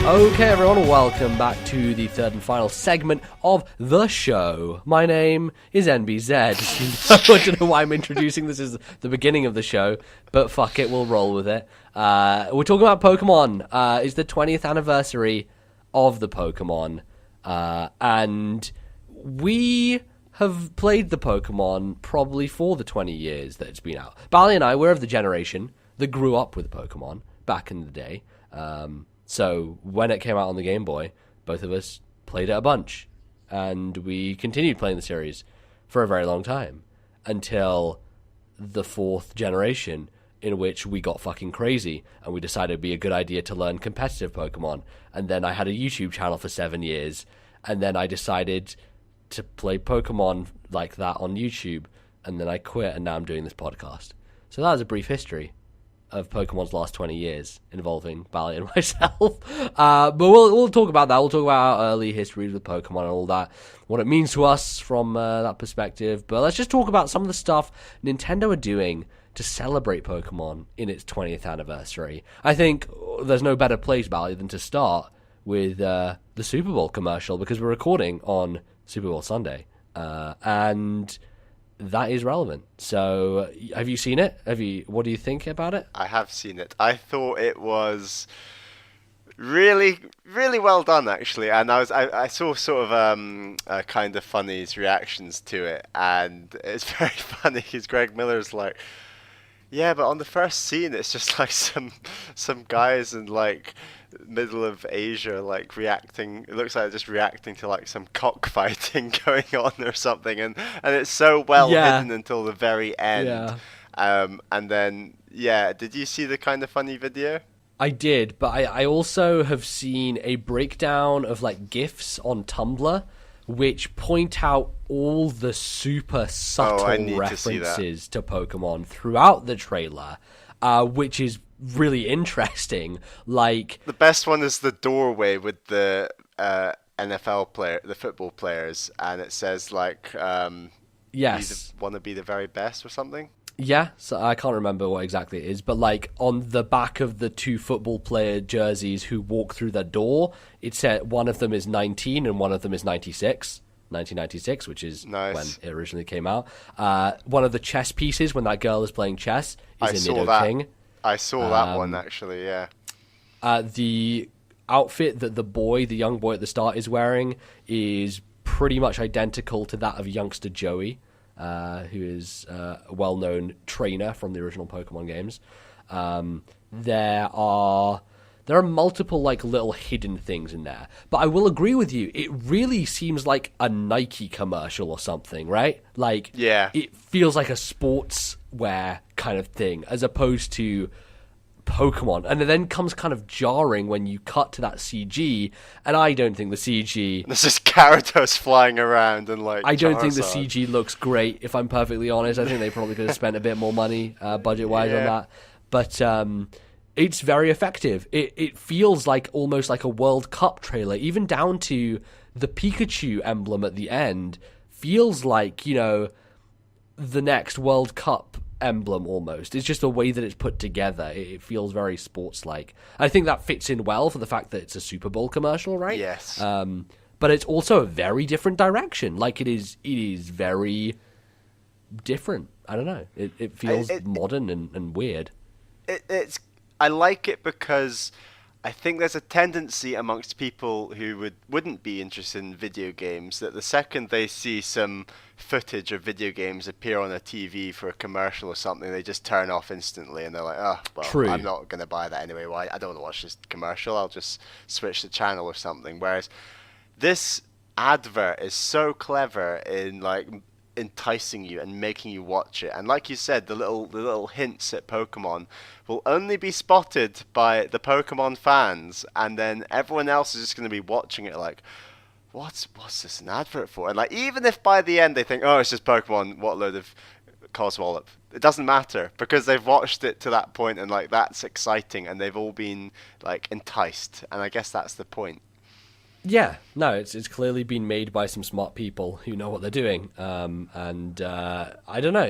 Okay, everyone, welcome back to the third and final segment of the show. My name is NBZ. I don't know why I'm introducing this as the beginning of the show, but fuck it, we'll roll with it. We're talking about Pokemon. It's the 20th anniversary of the Pokemon, and we have played the Pokemon probably for the 20 years that it's been out. Bally and I, we're of the generation that grew up with Pokemon back in the day. So when it came out on the Game Boy, both of us played it a bunch. And we continued playing the series for a very long time. Until the fourth generation, in which we got fucking crazy. And we decided it'd be a good idea to learn competitive Pokemon. And then I had a YouTube channel for 7 years. And then I decided to play Pokemon like that on YouTube. And then I quit, and now I'm doing this podcast. So that was a brief history of Pokemon's last 20 years involving Bally and myself. But we'll talk about that. We'll talk about our early histories with Pokemon and all that, what it means to us from that perspective. But let's just talk about some of the stuff Nintendo are doing to celebrate Pokemon in its 20th anniversary. I think there's no better place, Bally, than to start with the Super Bowl commercial, because we're recording on Super Bowl Sunday. And that is relevant. So, have you seen it? What do you think about it? I have seen it. I thought it was really, really well done, actually. And I saw sort of kind of funny's reactions to it, and it's very funny because Greg Miller's like, yeah, but on the first scene, it's just like some guys in like middle of Asia like reacting. It looks like they're just reacting to like some cockfighting going on or something, and it's so well hidden until the very end. And then did you see the kind of funny video? I did, but I also have seen a breakdown of like GIFs on Tumblr, which point out all the super subtle references to Pokemon throughout the trailer, which is really interesting. Like, the best one is the doorway with the NFL player, the football players, and it says like, yes, want to be the very best or something. Yeah, so I can't remember what exactly it is, but like on the back of the two football player jerseys who walk through the door, it said one of them is 19 and one of them is 1996, which is nice. When it originally came out. One of the chess pieces, when that girl is playing chess, is a Nidoking. I saw that one, actually, yeah. The outfit that the young boy at the start is wearing is pretty much identical to that of youngster Joey, who is a well-known trainer from the original Pokemon games. There are multiple like little hidden things in there, but I will agree with you. It really seems like a Nike commercial or something, right? Like, it feels like a sportswear kind of thing as opposed to Pokemon, and it then comes kind of jarring when you cut to that CG, and I don't think the CG... There's just Gyarados flying around and like... I don't think the CG looks great, if I'm perfectly honest. I think they probably could have spent a bit more money budget-wise on that, but it's very effective. It feels like almost like a World Cup trailer, even down to the Pikachu emblem at the end feels like, you know, the next World Cup emblem almost. It's just the way that it's put together. It feels very sports-like. I think that fits in well for the fact that it's a Super Bowl commercial, right? Yes. But it's also a very different direction. Like, it is very different. I don't know. It feels modern and weird. I like it because I think there's a tendency amongst people who wouldn't be interested in video games that the second they see some footage of video games appear on a TV for a commercial or something, they just turn off instantly, and they're like, oh, well, True. I'm not going to buy that anyway. Why? I don't want to watch this commercial. I'll just switch the channel or something. Whereas this advert is so clever in like enticing you and making you watch it, and like you said, the little hints at Pokemon will only be spotted by the Pokemon fans, and then everyone else is just going to be watching it like, what's this an advert for? And like, even if by the end they think, oh, it's just Pokemon, what load of Coswallop, it doesn't matter, because they've watched it to that point and like that's exciting, and they've all been like enticed, and I guess that's the point. Yeah, no, it's clearly been made by some smart people who know what they're doing, and I don't know.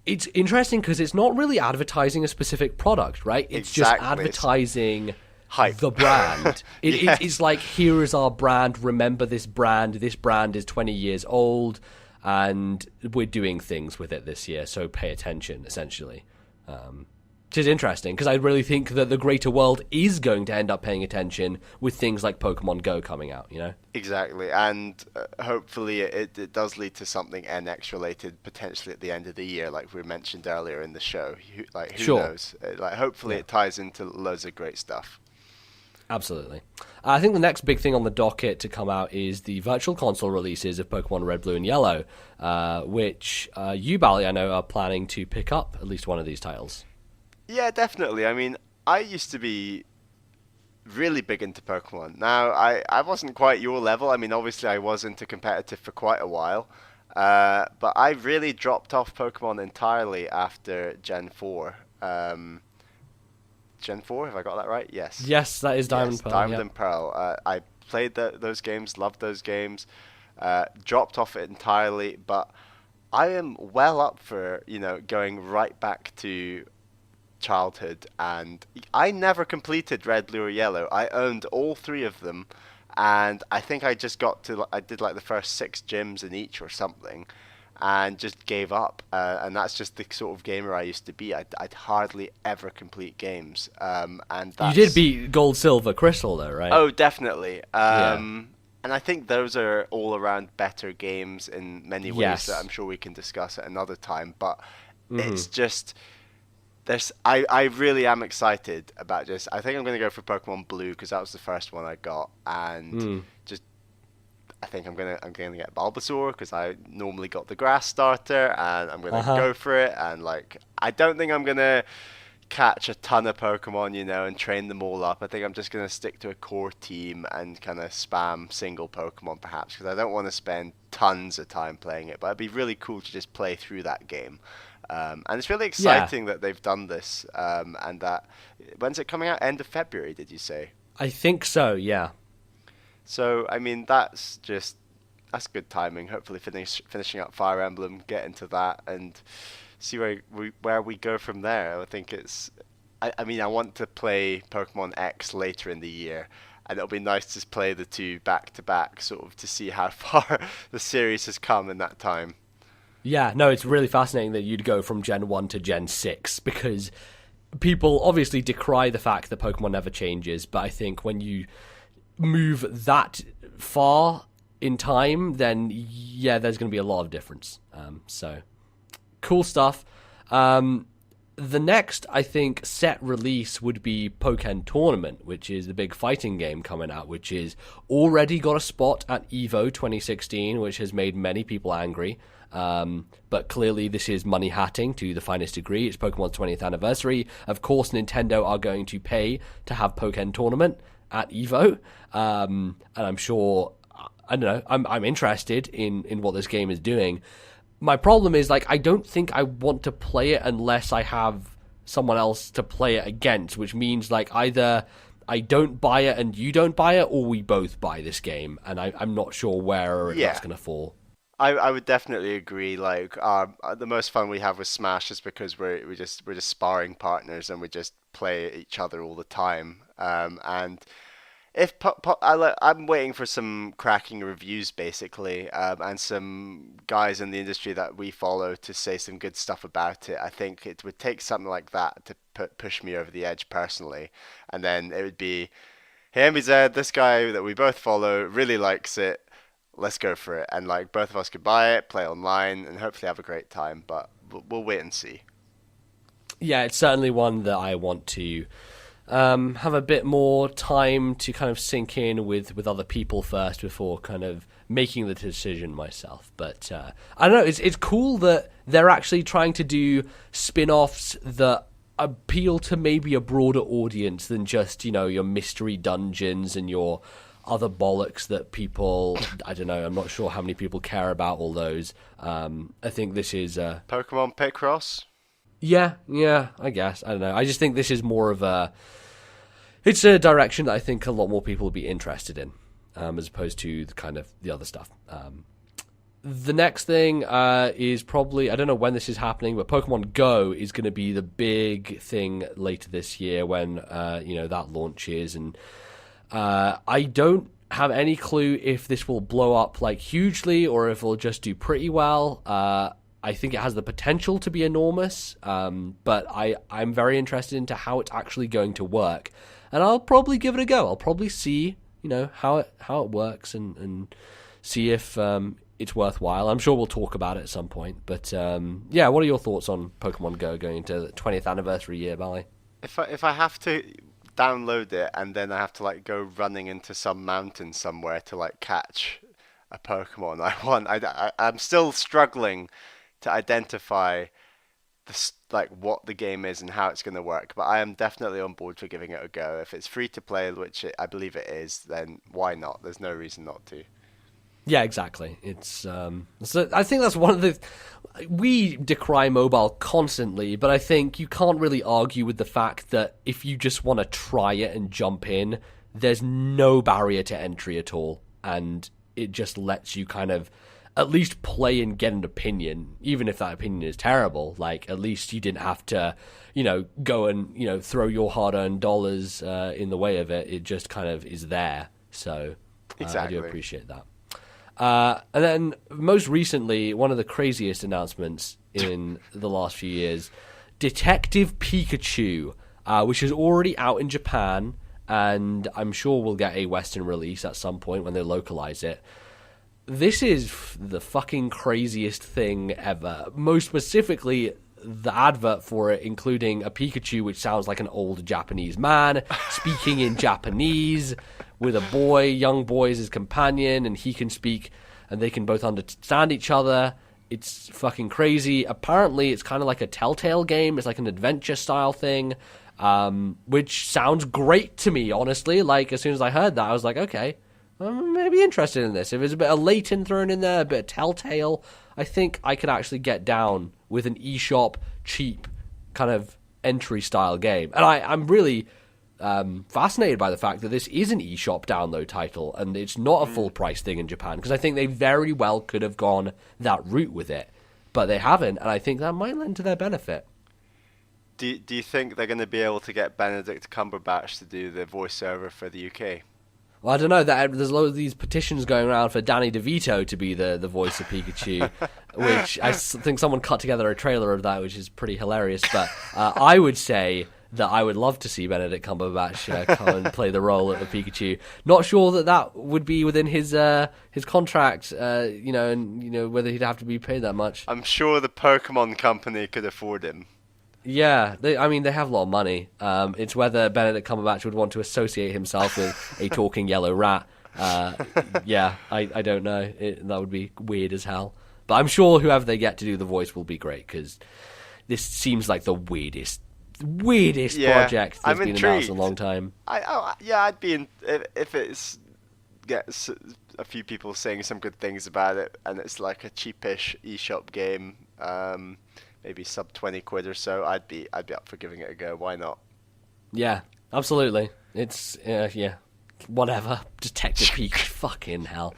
It's interesting because it's not really advertising a specific product, right? It's exactly. just advertising hype. the brand. Yes. It's like, here is our brand. Remember this brand. This brand is 20 years old, and we're doing things with it this year, so pay attention, essentially. Which is interesting, because I really think that the greater world is going to end up paying attention with things like Pokemon Go coming out, you know? Exactly, and hopefully it does lead to something NX related potentially at the end of the year, like we mentioned earlier in the show. Who Sure. knows? Hopefully it ties into loads of great stuff. Absolutely. I think the next big thing on the docket to come out is the virtual console releases of Pokemon Red, Blue, and Yellow, which you, Bally, I know, are planning to pick up at least one of these titles. Yeah, definitely. I mean, I used to be really big into Pokemon. Now, I wasn't quite your level. I mean, obviously I was into competitive for quite a while. But I really dropped off Pokemon entirely after Gen 4. Gen 4, have I got that right? Yes. Yes, that is Diamond Yes, Pearl. Diamond yeah. and Pearl. I played those games, loved those games, dropped off it entirely, but I am well up for, going right back to childhood, and I never completed Red, Blue, or Yellow. I owned all three of them, and I think I did like the first 6 gyms in each or something, and just gave up. And that's just the sort of gamer I used to be. I'd hardly ever complete games. And that's... You did beat Gold, Silver, Crystal, though, right? Oh, definitely. Yeah. And I think those are all around better games in many ways Yes. that I'm sure we can discuss at another time. But it's just... I really am excited about this. I think I'm going to go for Pokemon Blue because that was the first one I got, and I think I'm gonna get Bulbasaur because I normally got the Grass starter, and I'm gonna go for it. And I don't think I'm gonna catch a ton of Pokemon, and train them all up. I think I'm just gonna stick to a core team and kind of spam single Pokemon perhaps, because I don't want to spend tons of time playing it. But it'd be really cool to just play through that game. And it's really exciting that they've done this, and that... When's it coming out? End of February, did you say? I think so, yeah. So, I mean, that's good timing. Hopefully finishing up Fire Emblem, get into that, and see where we go from there. I think I mean, I want to play Pokemon X later in the year, and it'll be nice to play the two back-to-back, sort of, to see how far the series has come in that time. Yeah, no, it's really fascinating that you'd go from Gen 1 to Gen 6, because people obviously decry the fact that Pokemon never changes, but I think when you move that far in time, then yeah, there's going to be a lot of difference. So, cool stuff. The next, I think, set release would be Pokken Tournament, which is the big fighting game coming out, which is already got a spot at EVO 2016, which has made many people angry. But clearly this is money hatting to the finest degree. It's Pokemon's 20th anniversary. Of course, Nintendo are going to pay to have Pokken Tournament at EVO. And I'm sure, I don't know, I'm interested in what this game is doing. My problem is, I don't think I want to play it unless I have someone else to play it against, which means, either I don't buy it and you don't buy it, or we both buy this game, and I'm not sure where that's going to fall. I would definitely agree. The most fun we have with Smash is because we're just sparring partners and we just play each other all the time. And if I'm waiting for some cracking reviews, basically, and some guys in the industry that we follow to say some good stuff about it. I think it would take something like that to push me over the edge personally, and then it would be, hey MBZ, this guy that we both follow really likes it. Let's go for it, and both of us could buy it, play online, and hopefully have a great time. But we'll wait and see. Yeah, it's certainly one that I want to have a bit more time to kind of sink in with other people first before kind of making the decision myself. But I don't know, it's cool that they're actually trying to do spin-offs that appeal to maybe a broader audience than just, your mystery dungeons and your other bollocks that people, I don't know, I'm not sure how many people care about all those. I think this is... Pokemon Picross? Yeah, I guess. I don't know. I just think this is more of it's a direction that I think a lot more people will be interested in, as opposed to the other stuff. The next thing is probably, I don't know when this is happening, but Pokemon Go is going to be the big thing later this year when that launches, and I don't have any clue if this will blow up like hugely or if it'll just do pretty well. I think it has the potential to be enormous, but I'm very interested into how it's actually going to work, and I'll probably give it a go. I'll probably see how it works and see if it's worthwhile. I'm sure we'll talk about it at some point. But yeah, what are your thoughts on Pokemon Go going into the 20th anniversary year, Bally? If I have to download it and then I have to like go running into some mountain somewhere to like catch a Pokemon I'm still struggling to identify what the game is and how it's going to work, but I am definitely on board for giving it a go. If it's free to play, which I believe it is, then why not? There's no reason not to. Yeah, exactly. It's so I think that's one of the, we decry mobile constantly, but I think you can't really argue with the fact that if you just want to try it and jump in, there's no barrier to entry at all, and it just lets you kind of at least play and get an opinion, even if that opinion is terrible. Like, at least you didn't have to, go and, throw your hard-earned dollars in the way of it. It just kind of is there. So Exactly. I do appreciate that. And then most recently, one of the craziest announcements in the last few years, Detective Pikachu, which is already out in Japan, and I'm sure we'll get a Western release at some point when they localize it. This is the fucking craziest thing ever. Most specifically, the advert for it, including a Pikachu which sounds like an old Japanese man, speaking in Japanese, with a young boy as his companion, and he can speak, and they can both understand each other. It's fucking crazy. Apparently, it's kind of like a Telltale game. It's like an adventure-style thing, which sounds great to me, honestly. Like, as soon as I heard that, I was like, okay, I'm maybe interested in this. If there's a bit of Layton thrown in there, a bit of Telltale, I think I could actually get down with an eShop, cheap, kind of entry-style game. And I'm really fascinated by the fact that this is an eShop download title, and it's not a full-price thing in Japan, because I think they very well could have gone that route with it, but they haven't, and I think that might lend to their benefit. Do you think they're going to be able to get Benedict Cumberbatch to do the voiceover for the UK? Well, I don't know. There's a lot of these petitions going around for Danny DeVito to be the voice of Pikachu, which I think someone cut together a trailer of that, which is pretty hilarious. But I would say that I would love to see Benedict Cumberbatch come and play the role of Pikachu. Not sure that would be within his contract, and whether he'd have to be paid that much. I'm sure the Pokemon company could afford him. Yeah, they have a lot of money. It's whether Benedict Cumberbatch would want to associate himself with a talking yellow rat. Yeah, I don't know. That would be weird as hell. But I'm sure whoever they get to do the voice will be great, because this seems like the weirdest project that's been announced in a long time. I'd be in if it's gets a few people saying some good things about it, and it's like a cheapish eShop game. Maybe sub 20 quid or so, I'd be up for giving it a go. Why not? Yeah, absolutely. It's whatever. Detective Pikachu, fucking hell.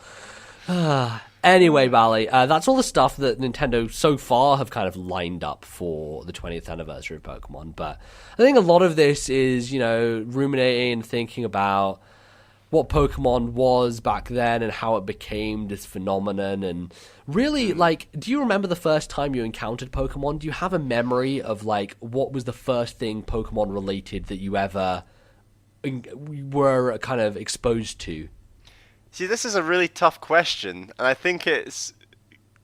Anyway, Bally, that's all the stuff that Nintendo so far have kind of lined up for the 20th anniversary of Pokemon. But I think a lot of this is, ruminating and thinking about what Pokemon was back then and how it became this phenomenon. And really, do you remember the first time you encountered Pokemon? Do you have a memory of, what was the first thing Pokemon related that you ever were kind of exposed to? See, this is a really tough question, and I think it's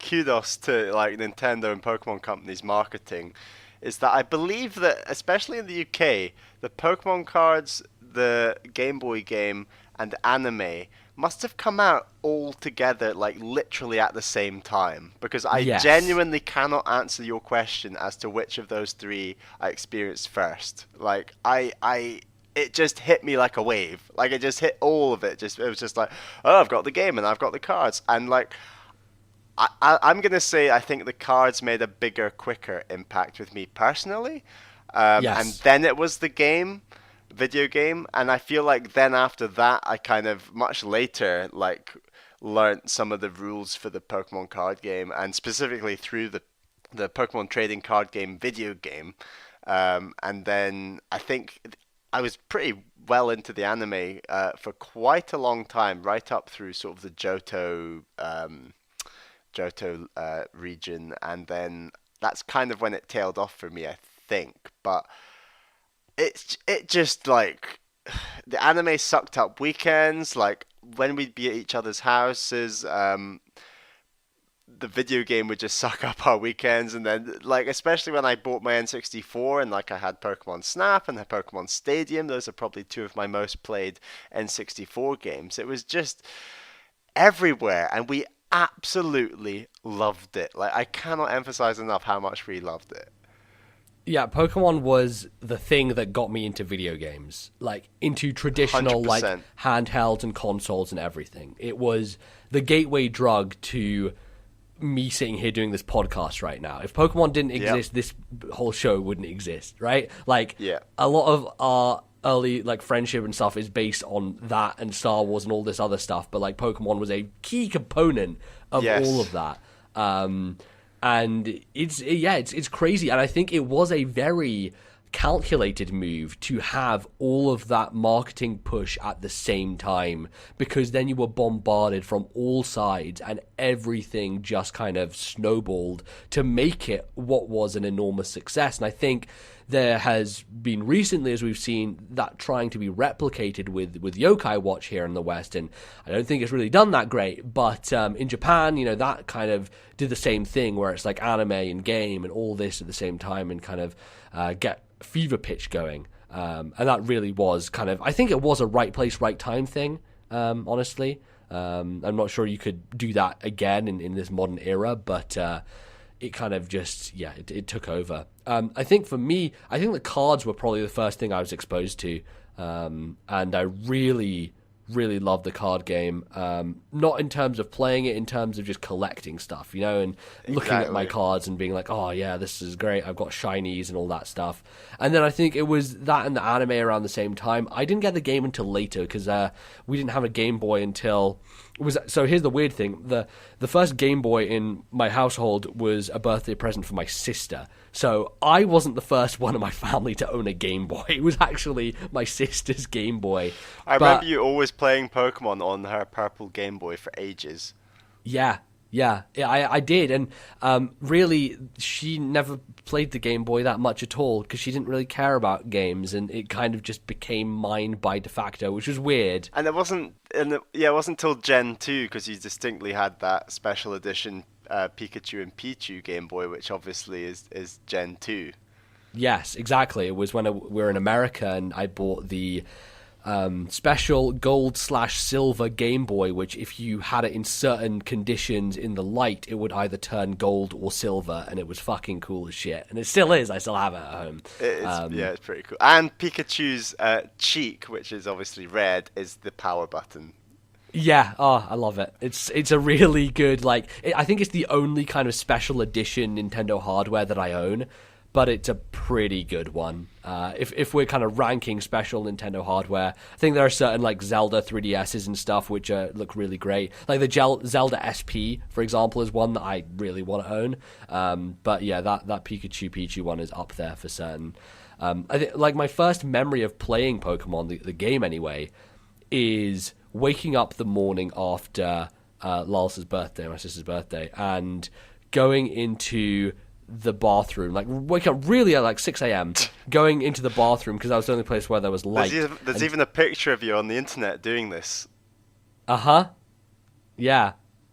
kudos to, Nintendo and Pokemon companies' marketing, is that I believe that, especially in the UK, the Pokemon cards, the Game Boy game, and anime must have come out all together, literally at the same time. Because I genuinely cannot answer your question as to which of those three I experienced first. It just hit me like a wave. It just hit all of it. It was just like, oh, I've got the game and I've got the cards. And I'm going to say I think the cards made a bigger, quicker impact with me personally. And then it was the video game, and I feel like then after that I kind of much later learnt some of the rules for the Pokemon card game, and specifically through the Pokemon trading card game video game. And then I think I was pretty well into the anime for quite a long time, right up through sort of the Johto region, and then that's kind of when it tailed off for me, I think. But it just like the anime sucked up weekends. Like when we'd be at each other's houses, the video game would just suck up our weekends. And then like especially when I bought my N64 and like I had Pokemon Snap and the Pokemon Stadium, those are probably two of my most played N64 games. It was just everywhere, and we absolutely loved it. Like I cannot emphasize enough how much we loved it. Yeah, Pokemon was the thing that got me into video games, like into traditional 100%. like handhelds and consoles and everything. It was the gateway drug to me sitting here doing this podcast right now. If Pokemon didn't exist, this whole show wouldn't exist, right? Like a lot of our early like friendship and stuff is based on that and Star Wars and all this other stuff, but like Pokemon was a key component of all of that. And it's crazy, and I think it was a very calculated move to have all of that marketing push at the same time, because then you were bombarded from all sides and everything just kind of snowballed to make it what was an enormous success. And I think there has been recently, as we've seen, that trying to be replicated with Yokai Watch here in the West, and I don't think it's really done that great, but in Japan, you know, that kind of did the same thing where it's like anime and game and all this at the same time and kind of get fever pitch going, and that really was kind of, I think it was a right place, right time thing, honestly. I'm not sure you could do that again in this modern era, but it kind of just, it took over. I think for me, I think the cards were probably the first thing I was exposed to, and I really loved the card game, not in terms of playing it, in terms of just collecting stuff, you know, and looking at my cards and being like, oh yeah, this is great, I've got shinies and all that stuff. And then I think it was that and the anime around the same time. I didn't get the game until later, because we didn't have a Game Boy until... So here's the weird thing. The first Game Boy in my household was a birthday present for my sister. So I wasn't the first one in my family to own a Game Boy. It was actually my sister's Game Boy. I remember you always playing Pokemon on her purple Game Boy for ages. Yeah, I did, and really, she never played the Game Boy that much at all, because she didn't really care about games, and it kind of just became mine by de facto, which was weird. And it wasn't until Gen 2, because you distinctly had that special edition Pikachu and Pichu Game Boy, which obviously is Gen 2. Yes, exactly. It was when we were in America, and I bought the special gold/silver Game Boy, which if you had it in certain conditions in the light, it would either turn gold or silver, and it was fucking cool as shit. And it still is. I still have it at home. It's pretty cool. And Pikachu's cheek, which is obviously red, is the power button. Yeah, I love it. It's a really good, I think it's the only kind of special edition Nintendo hardware that I own, but it's a pretty good one. If we're kind of ranking special Nintendo hardware, I think there are certain like Zelda 3DSs and stuff which look really great. Like the Zelda SP, for example, is one that I really want to own. But yeah, that Pichu one is up there for certain. I think like my first memory of playing Pokemon, the game anyway, is waking up the morning after Lalsa's birthday, my sister's birthday, and going into the bathroom, like wake up really at like 6 a.m. going into the bathroom because that was the only place where there was light. There's even a picture of you on the internet doing this. Yeah.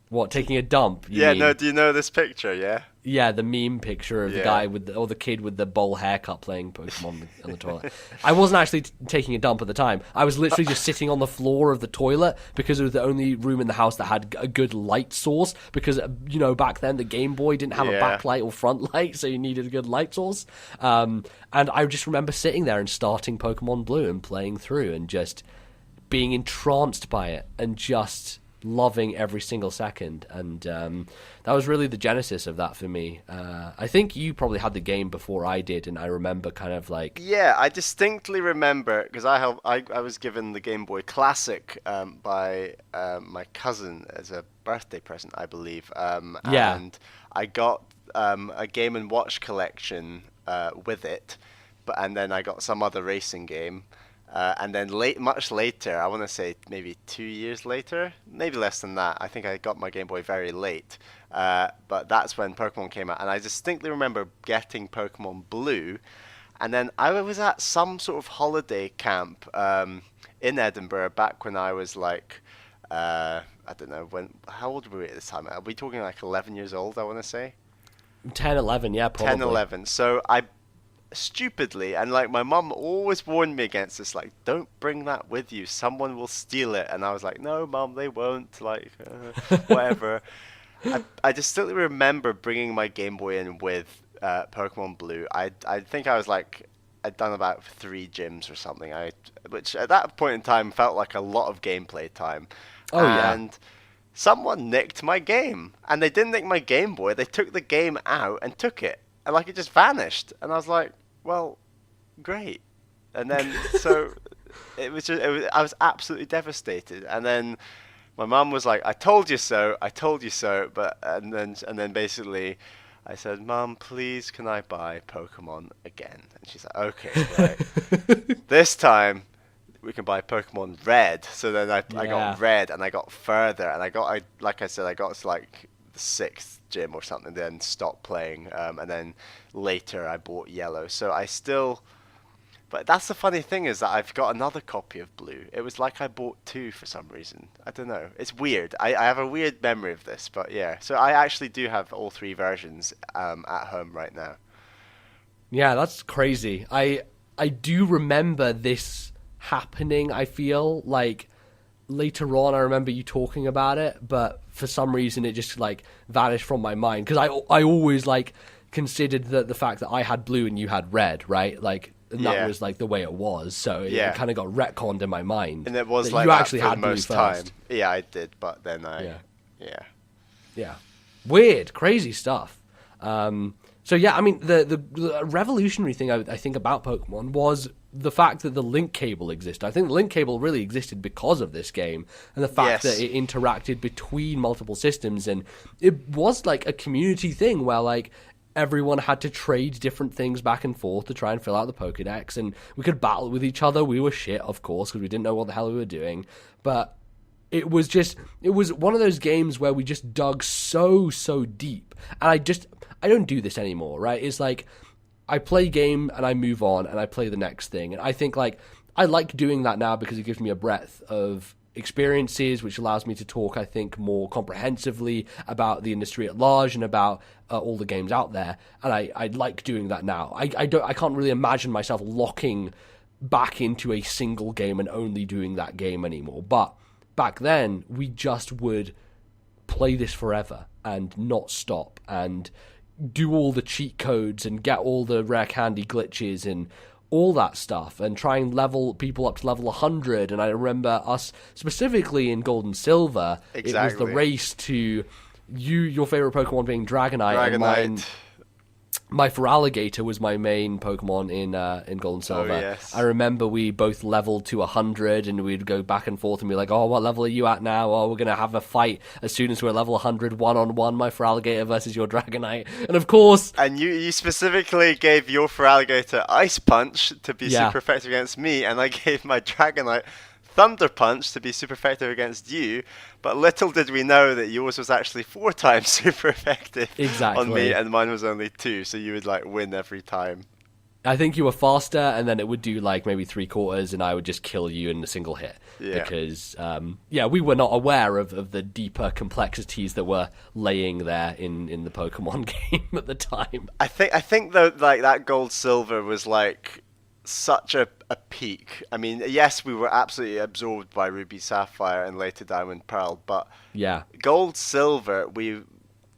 What, taking a dump? Yeah, mean? No, do you know this picture, yeah? Yeah, the meme picture of the guy or the kid with the bowl haircut playing Pokemon on the toilet. I wasn't actually taking a dump at the time. I was literally just sitting on the floor of the toilet because it was the only room in the house that had a good light source, because, you know, back then the Game Boy didn't have a backlight or front light, so you needed a good light source. And I just remember sitting there and starting Pokemon Blue and playing through and just being entranced by it and just loving every single second, and that was really the genesis of that for me. I think you probably had the game before I did, and I remember kind of like... Yeah, I distinctly remember, because I was given the Game Boy Classic by my cousin as a birthday present, I believe. And I got a Game and Watch collection with it, and then I got some other racing game. And then much later, I want to say maybe 2 years later, maybe less than that. I think I got my Game Boy very late. But that's when Pokemon came out. And I distinctly remember getting Pokemon Blue. And then I was at some sort of holiday camp in Edinburgh back when I was like, I don't know, how old were we at this time? Are we talking like 11 years old, I want to say? 10, 11, yeah, probably. 10, 11. So I stupidly, and like my mum always warned me against this, like, don't bring that with you, someone will steal it. And I was like, no mum, they won't, like whatever. I distinctly remember bringing my Game Boy in with Pokemon Blue. I think I was like, I'd done about 3 gyms or something, which at that point in time felt like a lot of gameplay time. And someone nicked my game, and they didn't nick my Game Boy, they took the game out and took it. And like it just vanished, and I was like, "Well, great." And then so I was absolutely devastated. And then my mum was like, "I told you so, I told you so." But and then basically, I said, "Mum, please, can I buy Pokemon again?" And she's like, "Okay, right. This time we can buy Pokemon Red." So then I got Red, and I got further, and like I said, I got to like the 6th gym or something, then stopped playing, and then later I bought Yellow. So I still, but that's the funny thing, is that I've got another copy of Blue. It was like I bought 2 for some reason. I don't know, it's weird. I have a weird memory of this, but yeah, so I actually do have all 3 versions at home right now. Yeah, that's crazy. I do remember this happening. I feel like later on I remember you talking about it, but for some reason it just like vanished from my mind, because I always like considered the fact that I had Blue and you had Red, right? Like, and that was like the way it was, so it kind of got retconned in my mind. And it was like you that actually for had the most Blue time. first. Yeah, I did, but then Yeah, weird, crazy stuff. So yeah, I mean, the revolutionary thing I think about Pokemon was the fact that the link cable existed. I think the link cable really existed because of this game, and the fact that it interacted between multiple systems, and it was like a community thing where like everyone had to trade different things back and forth to try and fill out the Pokedex, and we could battle with each other. We were shit, of course, because we didn't know what the hell we were doing, but it was one of those games where we just dug so deep. And I don't do this anymore, right? It's like I play a game and I move on and I play the next thing. And I think like I like doing that now because it gives me a breadth of experiences, which allows me to talk, I think, more comprehensively about the industry at large and about all the games out there. And I like doing that now. I can't really imagine myself locking back into a single game and only doing that game anymore. But back then, we just would play this forever and not stop and do all the cheat codes and get all the rare candy glitches and all that stuff and try and level people up to level 100. And I remember us specifically in Gold and Silver, it was the race to your favorite Pokemon being Dragonite. And my Feraligatr was my main Pokemon in Gold and Silver. Oh, yes. I remember we both leveled to 100 and we'd go back and forth and be like, oh, what level are you at now? Oh, we're going to have a fight as soon as we're level 100, one-on-one, my Feraligatr versus your Dragonite. And of course... And you specifically gave your Feraligatr Ice Punch to be super effective against me, and I gave my Dragonite Thunder Punch to be super effective against you, but little did we know that yours was actually 4 times super effective on me, and mine was only 2, so you would like win every time. I think you were faster, and then it would do like maybe 3/4, and I would just kill you in a single hit. Yeah. Because we were not aware of the deeper complexities that were laying there in the Pokemon game at the time. I think though, like that Gold Silver was like such a peak. I mean, yes, we were absolutely absorbed by Ruby Sapphire and later Diamond Pearl, but yeah, Gold Silver, we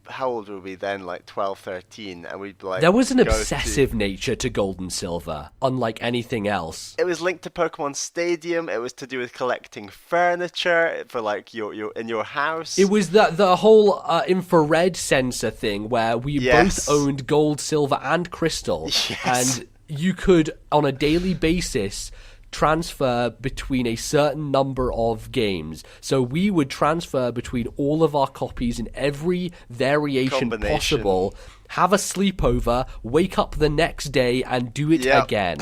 how old were we then? Like 12, 13, and we'd like There was an go obsessive nature to Gold and Silver, unlike anything else. It was linked to Pokemon Stadium. It was to do with collecting furniture for like your in your house. It was the whole infrared sensor thing where we Yes. both owned Gold, Silver, and Crystal, Yes. and you could, on a daily basis, transfer between a certain number of games. So we would transfer between all of our copies in every variation Combination. possible, have a sleepover, wake up the next day, and do it Yep. again.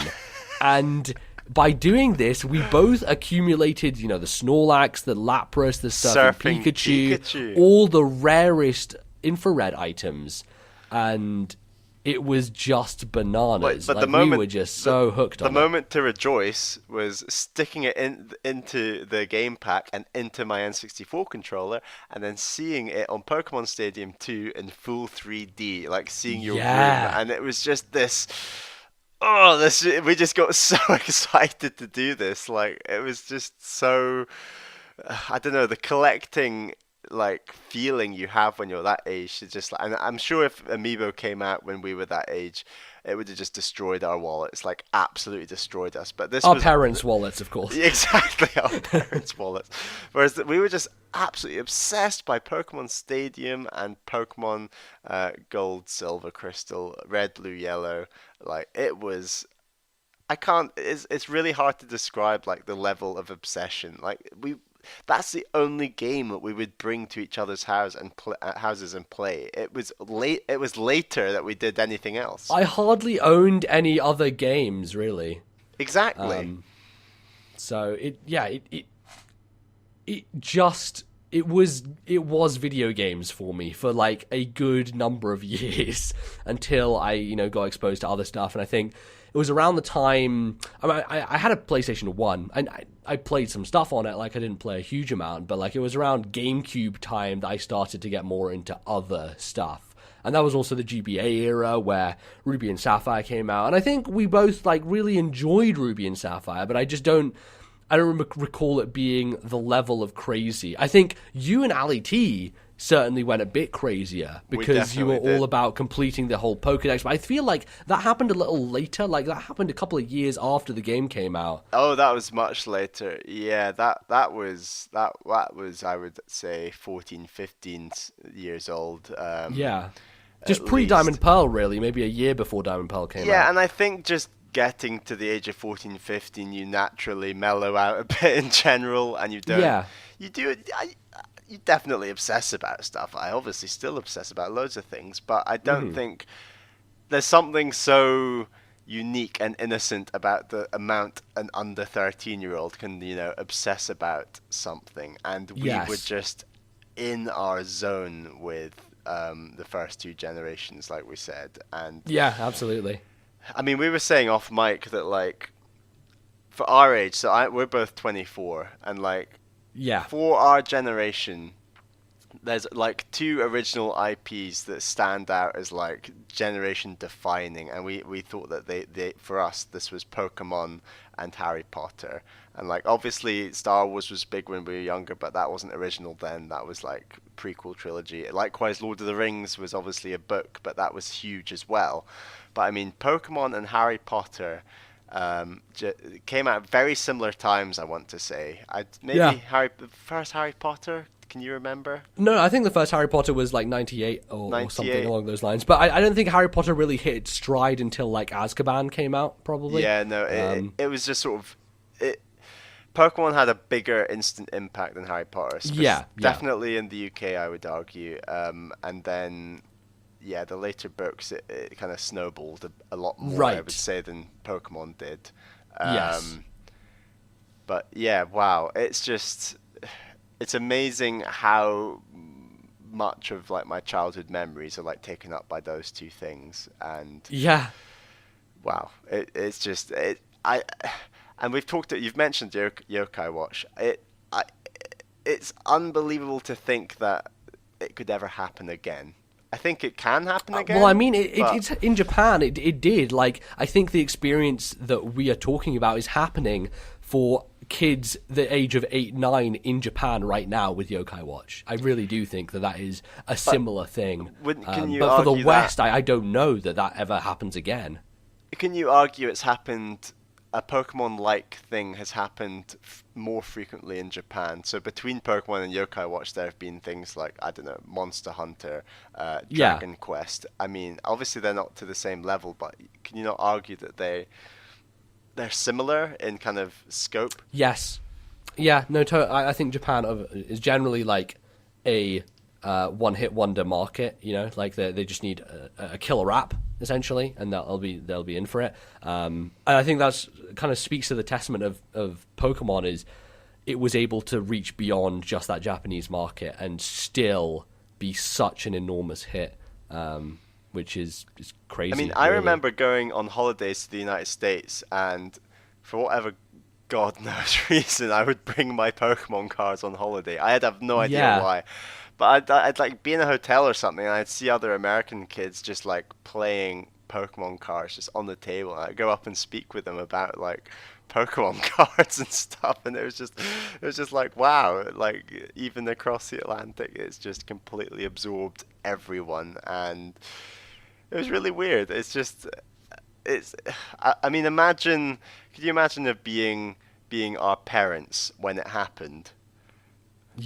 And by doing this, we both accumulated, you know, the Snorlax, the Lapras, the Surfing Pikachu, all the rarest infrared items. And it was just bananas. But like, the moment we were just so hooked on the it. moment to rejoice was sticking it into the game pack and into my N64 controller, and then seeing it on Pokemon Stadium 2 in full 3D, like seeing your room, and it was just this. Oh, we just got so excited to do this. Like, it was just so, I don't know, the collecting like feeling you have when you're that age is just like, and I'm sure if Amiibo came out when we were that age, it would have just destroyed our wallets, like absolutely destroyed us. But this Our was parents' wallets, of course. exactly our parents' wallets. Whereas we were just absolutely obsessed by Pokemon Stadium and Pokemon Gold, Silver, Crystal, Red, Blue, Yellow. Like, it was. I can't. It's really hard to describe like the level of obsession. Like, that's the only game that we would bring to each other's houses and play. It was late. It was later that we did anything else. I hardly owned any other games, really. Exactly. So it was video games for me for like a good number of years until I, you know, got exposed to other stuff. And I think it was around the time I had a PlayStation 1 and I played some stuff on it. Like, I didn't play a huge amount, but like it was around GameCube time that I started to get more into other stuff. And that was also the GBA era where Ruby and Sapphire came out. And I think we both like really enjoyed Ruby and Sapphire, but I don't recall it being the level of crazy. I think you and Ali T certainly went a bit crazier because you were all about completing the whole Pokedex. But I feel like that happened a little later. Like, that happened a couple of years after the game came out. Oh, that was much later. Yeah, that was I would say 14, 15 years old. Yeah. Just pre-Diamond Pearl, really. Maybe a year before Diamond Pearl came out. Yeah, and I think just getting to the age of 14, 15, you naturally mellow out a bit in general, and you don't. Yeah. You do. You definitely obsess about stuff. I obviously still obsess about loads of things, but I don't think there's something so unique and innocent about the amount an under 13-year-old can, you know, obsess about something. And we were just in our zone with the first two generations, like we said. And yeah, absolutely. I mean, we were saying off mic that, like, for our age, so we're both 24, and like, for our generation, there's like two original IPs that stand out as like generation defining, and we thought that they for us this was Pokemon and Harry Potter. And like, obviously Star Wars was big when we were younger, but that wasn't original then. That was like prequel trilogy. Likewise, Lord of the Rings was obviously a book, but that was huge as well. But I mean, Pokemon and Harry Potter came out at very similar times, I want to say. The first Harry Potter, can you remember? No, I think the first Harry Potter was like 98 or something along those lines. But I don't think Harry Potter really hit its stride until like Azkaban came out, probably. Yeah, no, it was just sort of... Pokemon had a bigger instant impact than Harry Potter. Definitely in the UK, I would argue. And then... yeah, the later books, it kind of snowballed a lot more, I would say, than Pokemon did. Yes. But yeah, wow, it's amazing how much of like my childhood memories are like taken up by those two things. And wow, it's just and we've talked. You've mentioned Yokai Watch. It's unbelievable to think that it could ever happen again. I think it can happen again. Well, I mean, but it's in Japan. It did. Like, I think the experience that we are talking about is happening for kids the age of 8, 9 in Japan right now with Yokai Watch. I really do think that is a similar thing. Can you but for the argue West, that, I don't know that ever happens again. can you argue it's happened? A Pokemon-like thing has happened more frequently in Japan. So between Pokemon and Yokai Watch, there have been things like, I don't know, Monster Hunter, Dragon Quest. I mean, obviously they're not to the same level, but can you not argue that they're similar in kind of scope? Yes. Yeah, no, I think Japan is generally like a one-hit wonder market, you know, like they just need a killer app, essentially, and they'll be in for it. And I think that's kind of speaks to the testament of Pokemon is it was able to reach beyond just that Japanese market and still be such an enormous hit, which is crazy. I mean, really. I remember going on holidays to the United States, and for whatever God knows reason, I would bring my Pokemon cards on holiday. I'd have no idea why. But I'd like be in a hotel or something, and I'd see other American kids just like playing Pokemon cards just on the table. And I'd go up and speak with them about like Pokemon cards and stuff, and it was just like, wow, like even across the Atlantic, it's just completely absorbed everyone, and it was really weird. I mean, could you imagine it being our parents when it happened?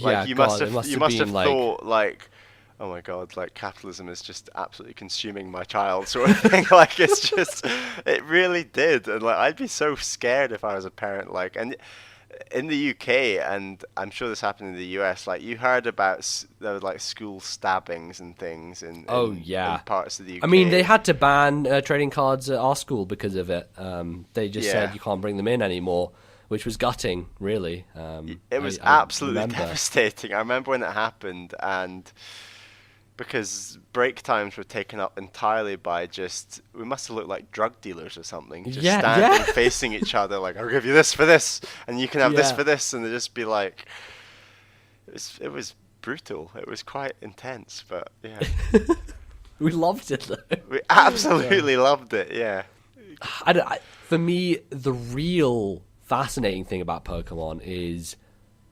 Like, Yeah, you God, must have thought like, oh my God, like capitalism is just absolutely consuming my child, sort of thing. Like, it really did, and like I'd be so scared if I was a parent. Like, and in the UK, and I'm sure this happened in the US, like you heard about there was like school stabbings and things in parts of the UK. I mean, they had to ban trading cards at our school because of it. They just said you can't bring them in anymore, which was gutting, really. It was I absolutely devastating. I remember when it happened, and because break times were taken up entirely by we must have looked like drug dealers or something, just standing facing each other, like, I'll give you this for this, and you can have this for this, and they'd just be like, it was brutal. It was quite intense, but yeah. We loved it, though. We absolutely loved it, yeah. For me, the real fascinating thing about Pokemon is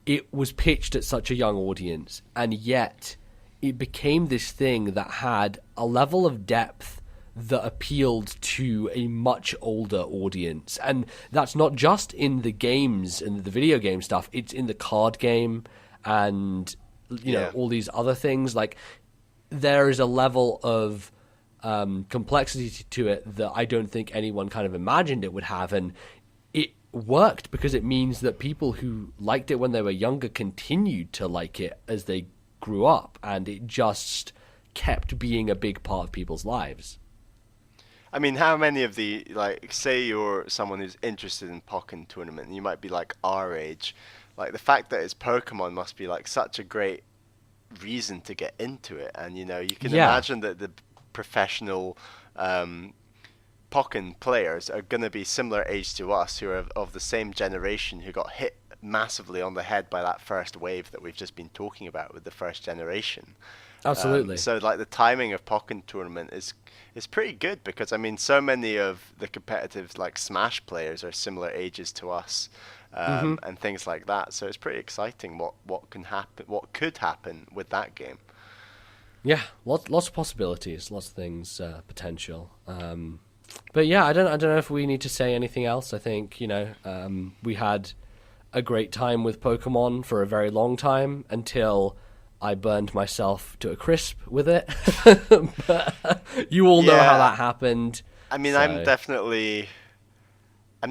it was pitched at such a young audience, and yet it became this thing that had a level of depth that appealed to a much older audience. And that's not just in the games and the video game stuff, it's in the card game and you know all these other things. Like, there is a level of complexity to it that I don't think anyone kind of imagined it would have, and it worked because it means that people who liked it when they were younger continued to like it as they grew up, and it just kept being a big part of people's lives. I mean, how many of the, like, say you're someone who's interested in Pokken Tournament, and you might be like our age, like the fact that it's Pokemon must be like such a great reason to get into it, and you know, you can imagine that the professional Pokken players are going to be similar age to us, who are of the same generation, who got hit massively on the head by that first wave that we've just been talking about with the first generation. Absolutely. So like the timing of Pokken Tournament is pretty good, because I mean so many of the competitive like Smash players are similar ages to us, and things like that. So it's pretty exciting what could happen with that game. Yeah, lots of possibilities, lots of things, potential. But yeah, I don't know if we need to say anything else. I think, you know, we had a great time with Pokemon for a very long time until I burned myself to a crisp with it. But you all know how that happened. I mean, so. I'm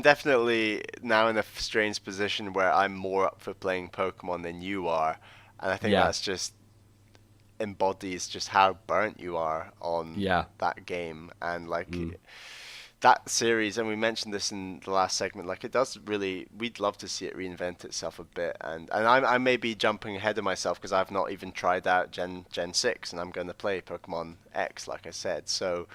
definitely now in a strange position where I'm more up for playing Pokemon than you are, and I think that's just embodies just how burnt you are on that game, and like that series, and we mentioned this in the last segment, like it does really, we'd love to see it reinvent itself a bit, and I may be jumping ahead of myself because I've not even tried out Gen 6, and I'm going to play Pokemon X, like I said, so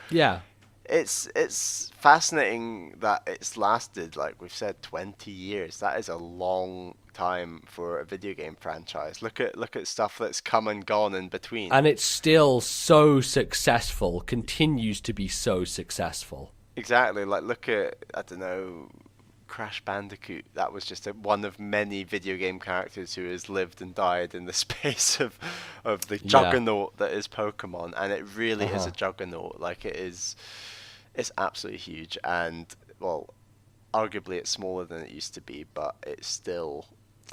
it's fascinating that it's lasted, like we've said, 20 years. That is a long time for a video game franchise. Look at stuff that's come and gone in between. And it's still so successful, continues to be so successful. Exactly. Like, look at, I don't know, Crash Bandicoot. That was just one of many video game characters who has lived and died in the space of the juggernaut that is Pokemon. And it really is a juggernaut. Like, it's absolutely huge. And, well, arguably it's smaller than it used to be, but it's still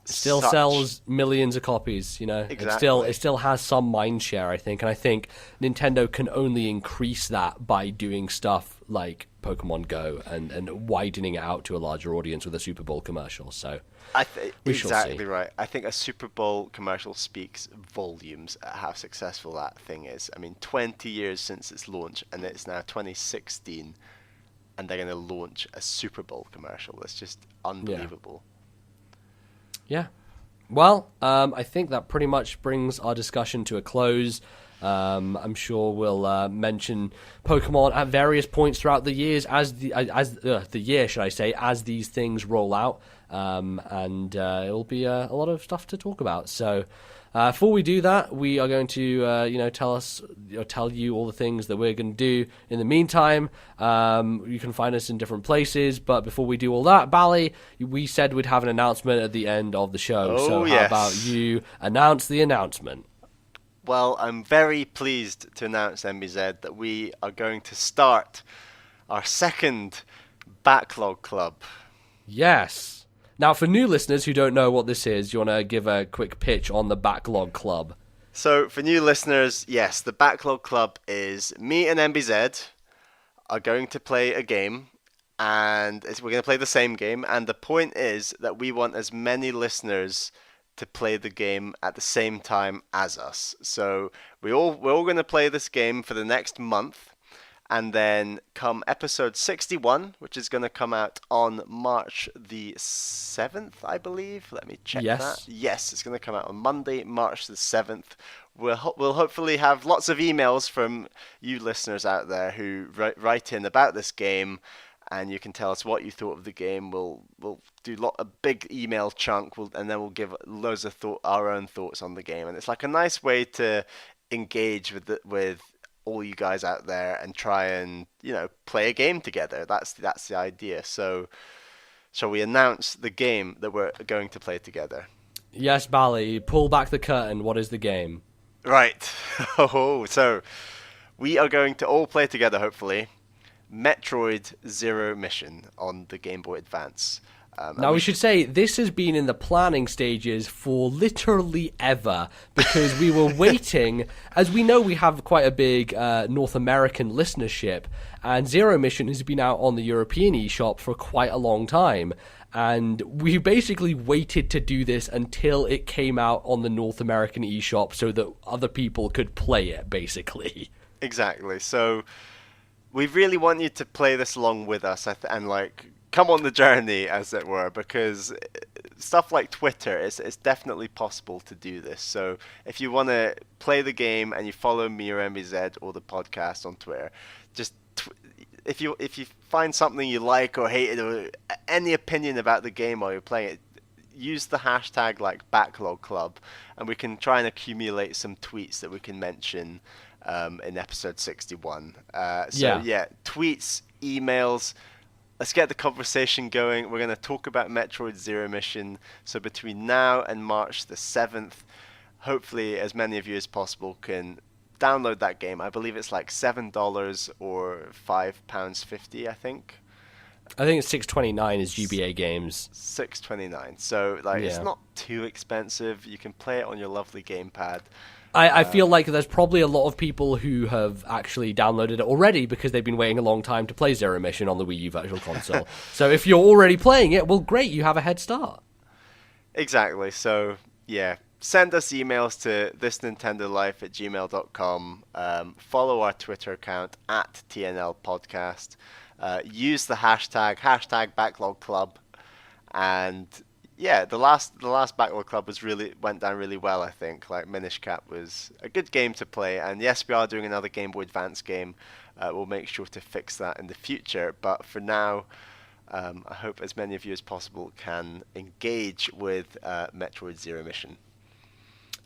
sells millions of copies, you know. Exactly. It still has some mind share, I think, and I think Nintendo can only increase that by doing stuff like Pokemon Go and widening it out to a larger audience with a Super Bowl commercial. So we shall see. Exactly right. I think a Super Bowl commercial speaks volumes at how successful that thing is. I mean, 20 years since its launch, and it's now 2016, and they're going to launch a Super Bowl commercial. That's just unbelievable. Yeah. Well, I think that pretty much brings our discussion to a close. I'm sure we'll mention Pokemon at various points throughout the years as these things roll out, and it'll be a lot of stuff to talk about. So before we do that, we are going to tell you all the things that we're going to do in the meantime. You can find us in different places, but before we do all that, Bally, we said we'd have an announcement at the end of the show. How about you announce the announcement? Well, I'm very pleased to announce, MBZ, that we are going to start our second Backlog Club. Yes. Now, for new listeners who don't know what this is, you want to give a quick pitch on the Backlog Club? So, for new listeners, yes, the Backlog Club is me and MBZ are going to play a game, and we're going to play the same game, and the point is that we want as many listeners to play the game at the same time as us. So we're all going to play this game for the next month, and then come episode 61, which is going to come out on March the 7th, I believe. Let me check that. Yes, it's going to come out on Monday, March the 7th. We'll hopefully have lots of emails from you listeners out there who write in about this game, and you can tell us what you thought of the game. We'll do a big email chunk, and then we'll give loads of our own thoughts on the game. And it's like a nice way to engage with all you guys out there and try and play a game together. That's the idea. So, shall we announce the game that we're going to play together? Yes, Bally. Pull back the curtain. What is the game? Right. So we are going to all play together, hopefully, Metroid Zero Mission on the Game Boy Advance. Now, we should say this has been in the planning stages for literally ever, because we were waiting, as we know we have quite a big North American listenership, and Zero Mission has been out on the European eShop for quite a long time, and we basically waited to do this until it came out on the North American eShop so that other people could play it, basically. Exactly. So we really want you to play this along with us and come on the journey, as it were, because stuff like Twitter, it's definitely possible to do this. So if you want to play the game and you follow me or MBZ or the podcast on Twitter, just if you find something you like or hate or any opinion about the game while you're playing it, use the hashtag Backlog Club, and we can try and accumulate some tweets that we can mention in episode 61. Tweets, emails. Let's get the conversation going. We're going to talk about Metroid Zero Mission. So between now and March the 7th, hopefully as many of you as possible can download that game. I believe it's like $7 or £5.50, I think. I think it's $6.29 is GBA games. $6.29. So it's not too expensive. You can play it on your lovely gamepad. I feel like there's probably a lot of people who have actually downloaded it already because they've been waiting a long time to play Zero Mission on the Wii U Virtual Console. So if you're already playing it, well, great, you have a head start. Exactly. So, yeah, send us emails to ThisNintendoLife@gmail.com. Follow our Twitter account @TNL Podcast. Use the hashtag Backlog Club, and yeah, the last Backlog Club went down really well, I think. Minish Cap was a good game to play, and yes, we are doing another Game Boy Advance game. We'll make sure to fix that in the future, but for now, I hope as many of you as possible can engage with Metroid Zero Mission.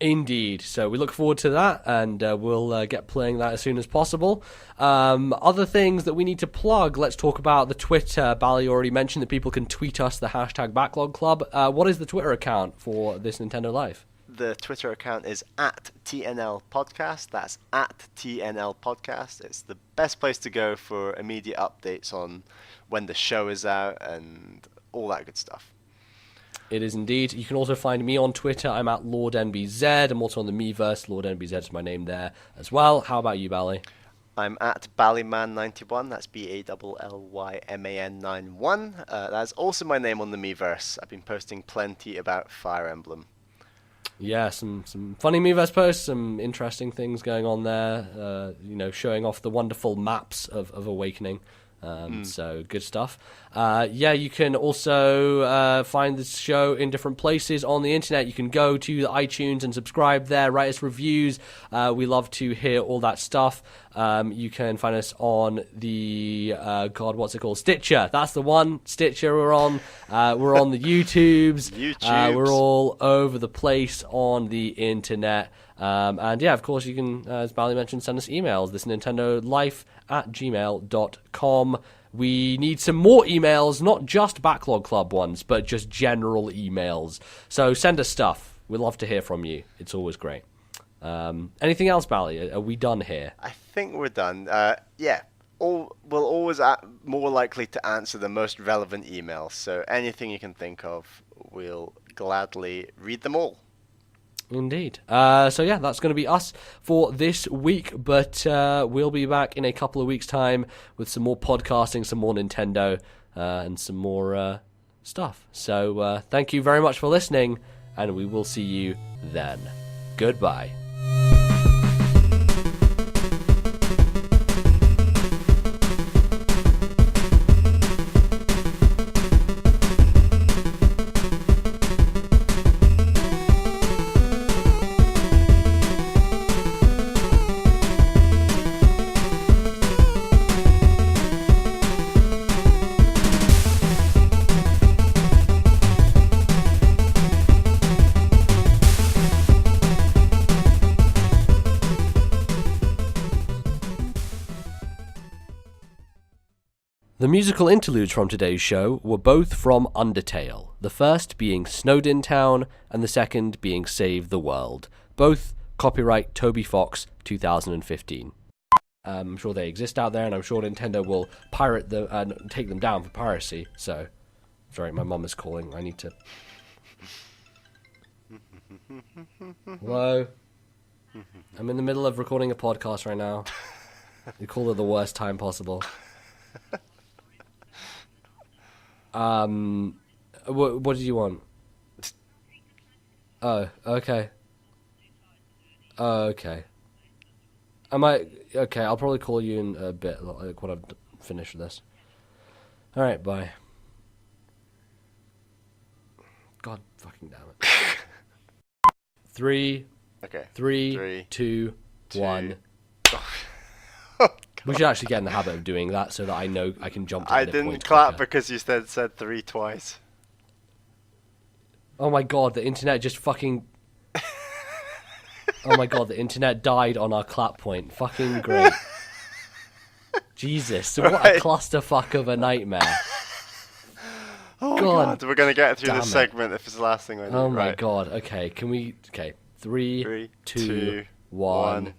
Indeed. So we look forward to that, and we'll get playing that as soon as possible. Other things that we need to plug, let's talk about the Twitter. Bally already mentioned that people can tweet us the hashtag Backlog Club. What is the Twitter account for This Nintendo Life? The Twitter account is at TNL Podcast. That's at TNL Podcast. It's the best place to go for immediate updates on when the show is out and all that good stuff. It is indeed. You can also find me on Twitter. I'm at Lordnbz. I'm also on the Miiverse. Lordnbz is my name there as well. How about you, Bally? I'm at Ballyman91. That's BALLYMAN91. That's also my name on the Miiverse. I've been posting plenty about Fire Emblem. Yeah, some funny Miiverse posts, some interesting things going on there. Showing off the wonderful maps of Awakening. So good stuff. You can also find this show in different places on the internet. You can go to the iTunes and subscribe there, write us reviews. We love to hear all that stuff. You can find us on the what's it called? Stitcher. That's the one. Stitcher we're on. We're on the YouTubes. We're all over the place on the internet. Of course, you can, as Bally mentioned, send us emails. ThisNintendoLife@gmail.com. We need some more emails, not just Backlog Club ones, but just general emails. So send us stuff. We'd love to hear from you. It's always great. Anything else, Bally? Are we done here? I think we're done. We'll always more likely to answer the most relevant emails. So anything you can think of, we'll gladly read them all. Indeed. That's going to be us for this week, but we'll be back in a couple of weeks' time with some more podcasting, some more Nintendo, and some more stuff. So thank you very much for listening, and we will see you then. Goodbye. The musical interludes from today's show were both from Undertale, the first being Snowdin Town and the second being Save the World, both copyright Toby Fox 2015. I'm sure they exist out there, and I'm sure Nintendo will pirate them and take them down for piracy, so... Sorry, my mum is calling, I need to... Hello? I'm in the middle of recording a podcast right now. You call it the worst time possible. What did you want? Oh, okay. Oh, okay. Okay, I'll probably call you in a bit, like when I've finished this. Alright, bye. God fucking damn it. Three, 2, 1. We should actually get in the habit of doing that so that I know I can jump to the I point didn't clap quicker. because you said 3 twice. Oh my god, the internet just fucking... Oh my god, the internet died on our clap point. Fucking great. Jesus, what a clusterfuck of a nightmare. Oh god, we're going to get through this it. segment if it's the last thing we do. Oh my god, okay, can we... Okay, 3, 2, 1...